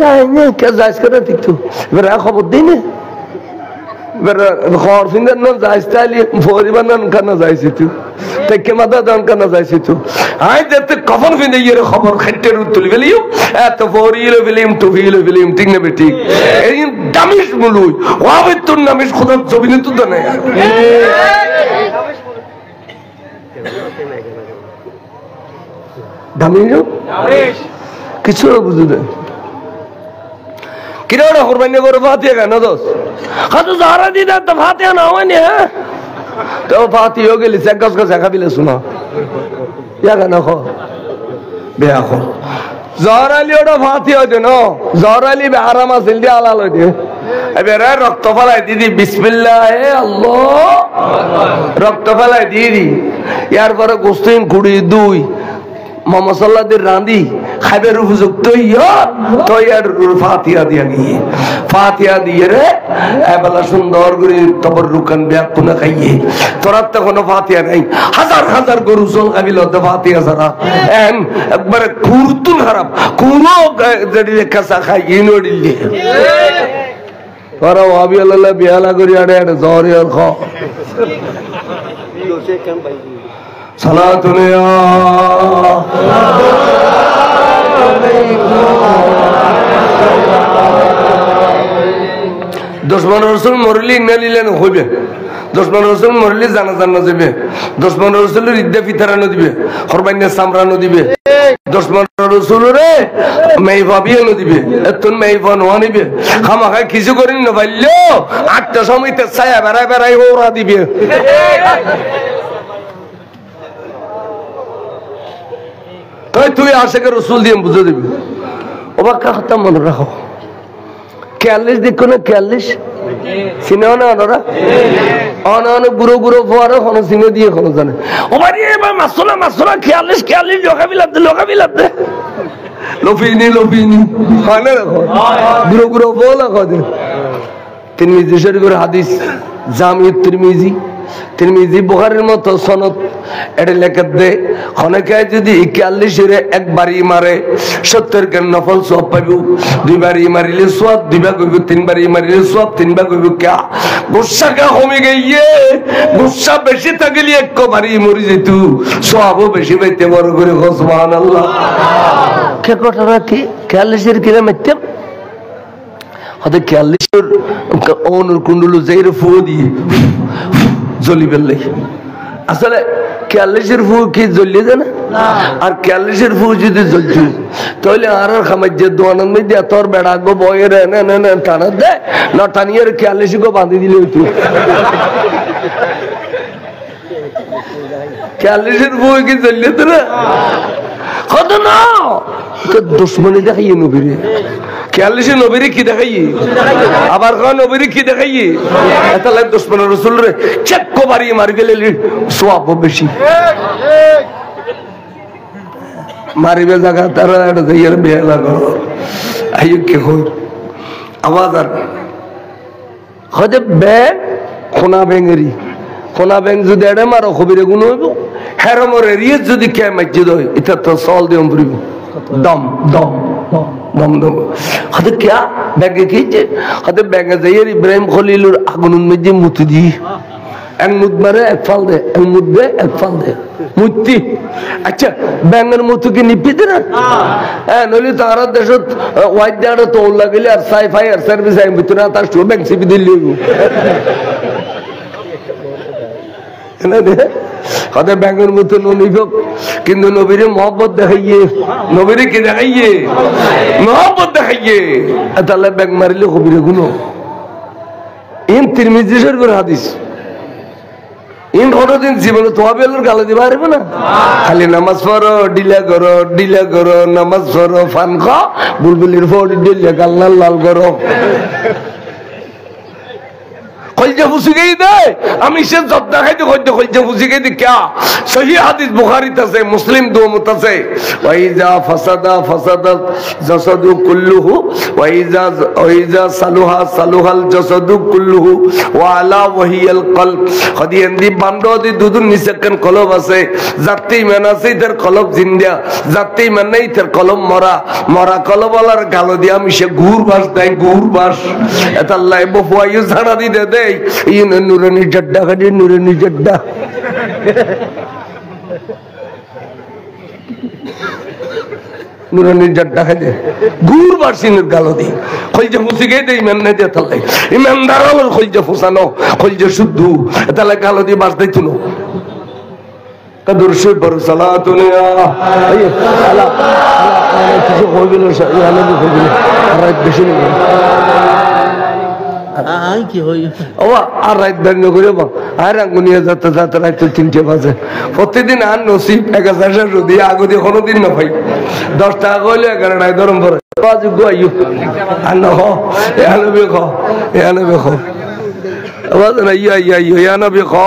যায়নি কে যাইস করে দেখতো এবার খবর দিই না এবার খবর ফিন্দার না যাইস তাইলে পরিবার না কেন যাইছি তুই থেকে মাথা দান কেন যাইছি তুই আই যেতে কখন ফিন্দে ইয়ে খবর খাইটের তুলি ফেলিও এত ফরিল ফিলিম টুফিল ফিলিম ঠিক না বেটি এই দামিস বলুই ওয়াবে তোর নামিস খোদার জমিনে তো না দামিস কিছু বুঝু না কিরা কুরবানি করে ফাতিহা কেন দোস হাতে যারা দিদা তো ফাতিহা না হয়নি হ্যাঁ তো ফাতিহা হয়ে গেলি এক গজ দেখা দিলে শোনা ইয়া কেন খো বেয়া খো জহর আলী ওটা ফাতিহা দে না জহর আলী আরাম আছিল দিয়ে আলাল দে এবারে রক্ত ফেলাই দিদি বিসমিল্লাহ আল্লাহ রক্ত ফেলাই দিদি ইয়ার পরে গোস্তিন কুড়ি দুই মমসল্লাদের রাঁধি খাইবের উপযুক্ত তো ইয়ার ফাতিহা দিয়া নিয়ে ফাতিহা দিয়ে রে এবেলা সুন্দর করে তবর রুকান ব্যাকুনা খাইয়ে তোরা তো কোনো ফাতিহা নাই হাজার হাজার গরু চল কাবিল ফাতিহা ছাড়া একবারে কুরতুন খারাপ কুরো যদি কাঁচা খাইয়ে নড়িলে তোরা ভাবি আল্লাহ বিয়ালা করি আড়ে আড়ে জ্বর আর খ সালাতুন ইয়া দুশমন রাসূল মরলি নালিলেন হইবে দুশমন রাসূল মরলি জানাজা না যাবে দুশমন রাসূলের ইদ্দা ফিতরানো দিবে কুরবানি সামরানো দিবে দুশমন রাসূলরে মেইভাবিয়ানো দিবে এতন মেইভান ওয়ানিবে খামাখা কিছু করেন না ভাইলো আটটা সময়তে ছায়া বেড়ায় বেড়ায় ওরা দিবে তুই আশেখ রসুল দিয়ে বুঝে দিবি ওবা কথা মনে রাখো ৪০ দেখো না ৪০ চিনেও না ওরা অনেক বুড়ো বুড়ো ফোয়ারে কোনো চিনে দিয়ে কোনো জানে ওবার এবার মাসলা মাসলা ৪০ লোকাবিলাতে লফিনি হয় না দেখো বুড়ো বুড়ো বল দে তিরমিজি শরীফের হাদিস জামিউত তিরমিজি বুখারীর মতো সনদ এটা লেখা দে অনেকে যদি ৪১ একবারই মারে ৭০ কেন নফল সওয়াব পাইবো দুইবারই মারিলে সওয়াব দুইবার কইবো তিনবারই মারিলে সওয়াব তিনবার কইবো কে গুসা কা কমে গিয়ে গুসা বেশি থাকলে একবারই মরি যেত সওয়াবও বেশি পাইতে বড় করে সুবহানাল্লাহ কে কথাটা কি ৪১ কিলো মারতে হতে ৪০ অনুর কুণ্ডুলু যাইরে ফু দিয়ে জ্বলি ফেললে আসলে ৪০ ফু কি জ্বলিয়ে যায় না আর ৪০ ফু যদি জ্বলছে তাহলে আর খামার যে দোয়ানের মধ্যে তোর বেড়া গো বয়ের টানা দেয় না টানিয়ে ৪০ গো বাঁধি দিলে হইতো ৪০ ফু কি জ্বলিয়ে তো না কত না দুশ্মনী দেখাইয়ে নবীরে ৪০ নবীরে কি দেখাই আবার নবীরে কি দেখাই এত লাগ দুশ্মন রসুল রে চেক বাড়ি মারি গেলে সোয়াব বেশি মারিবে জায়গা তারা একটা যাইয়ার বিয়ে লাগো আইও কে হই আওয়াজ আর হজে ব্যাং খোনা ব্যাঙেরি খোনা ব্যাং যদি এড়ে মারো খবিরে গুণ হইব হেরমর এরিয়ে যদি কে মসজিদ হয় এটা তো সল দিয়ে পড়িব দম দমদম হতে क्या ব্যাগে कीजिए হতে ব্যাগে যাইয়ে ইব্রাহিম খলিলুর আগুনের মধ্যে মুতি দি এক মুদ মারে এক ফাল দে এক মুদ দে এক ফাল দে মুতি আচ্ছা ব্যাঙের মতো কি নিপিতে না হ্যাঁ নইলে তারা দেশত ওয়াইড দেওয়াটা তো লাগিলে আর সাইফাই আর সার্ভিস আইন ভিতরে তার শো ব্যাংক সিপি দিল্লি হতে ব্যাঙের মতো ননিব কিন্তু নবীরে মহব্বত দেখাইয়ে নবীরে কি দেখাইয়ে মহব্বত দেখাইয়ে তাহলে ব্যাঙ মারিলে কবিরে গুনো ইন তিরমিজি শরীফের হাদিস ইন কোনদিন জীবনে তোয়াবেলুর গালে দিবা পারবে না খালি নামাজ পড়ো ডিলা করো নামাজ পড়ো ফান খা বুলবুলির ফড়ি দিলে গাল লাল করো কলজা ফুসি গই দে আমি সে জব দেখাই দে কলজা ফুসি গই দে क्या सही হাদিস বুখারীতে আছে মুসলিম দোমত আছে ওয়াইজা ফাসাদা জাসাদু কুল্লুহু ওয়াইজা সালুহাল জাসাদু কুল্লুহু ওয়া আলা ওয়াহিয়াল কলব খদিয়েন্দি বান্দো দি দুদুন নিসেকন কলব আছে জাতি মেনাসি তার কলব জিন্দা জাতি মেনাই তার কলব মরা কলবলার গালো দিয়া মিশে ঘুর বাস এটা আল্লাহ বফুয়ায়ু জানা দি দে ये नूरानी जड्डा खाली नूरानी जड्डा नूरानी जड्डा खाली गुर बार्सिनर गालो दी खलजे फुसी गए दे ईमान ने दे तले ईमानदार हलो खलजे फुसानो खलजे शुद्धू तले गालो दी बार्सते चुनो कदर शुभ बर सलातुनिया ये अला किसी हो गेलो याने भी हो गेलो रात बेशी नहीं কি হই ও আর রাত বন্ধ করে বা আর আঙ্গুনিয়া যাতে রাত 3টা বাজে প্রতিদিন আর নসিব 1000 যদি আগদি কোনদিন না ভাই 10 টাকা হইলে 11 টাকা গরম পড়ে বাজু গইও আনো এ আনবে খো আওয়াজ না ইয়া ইয়া ইয়া নবী খো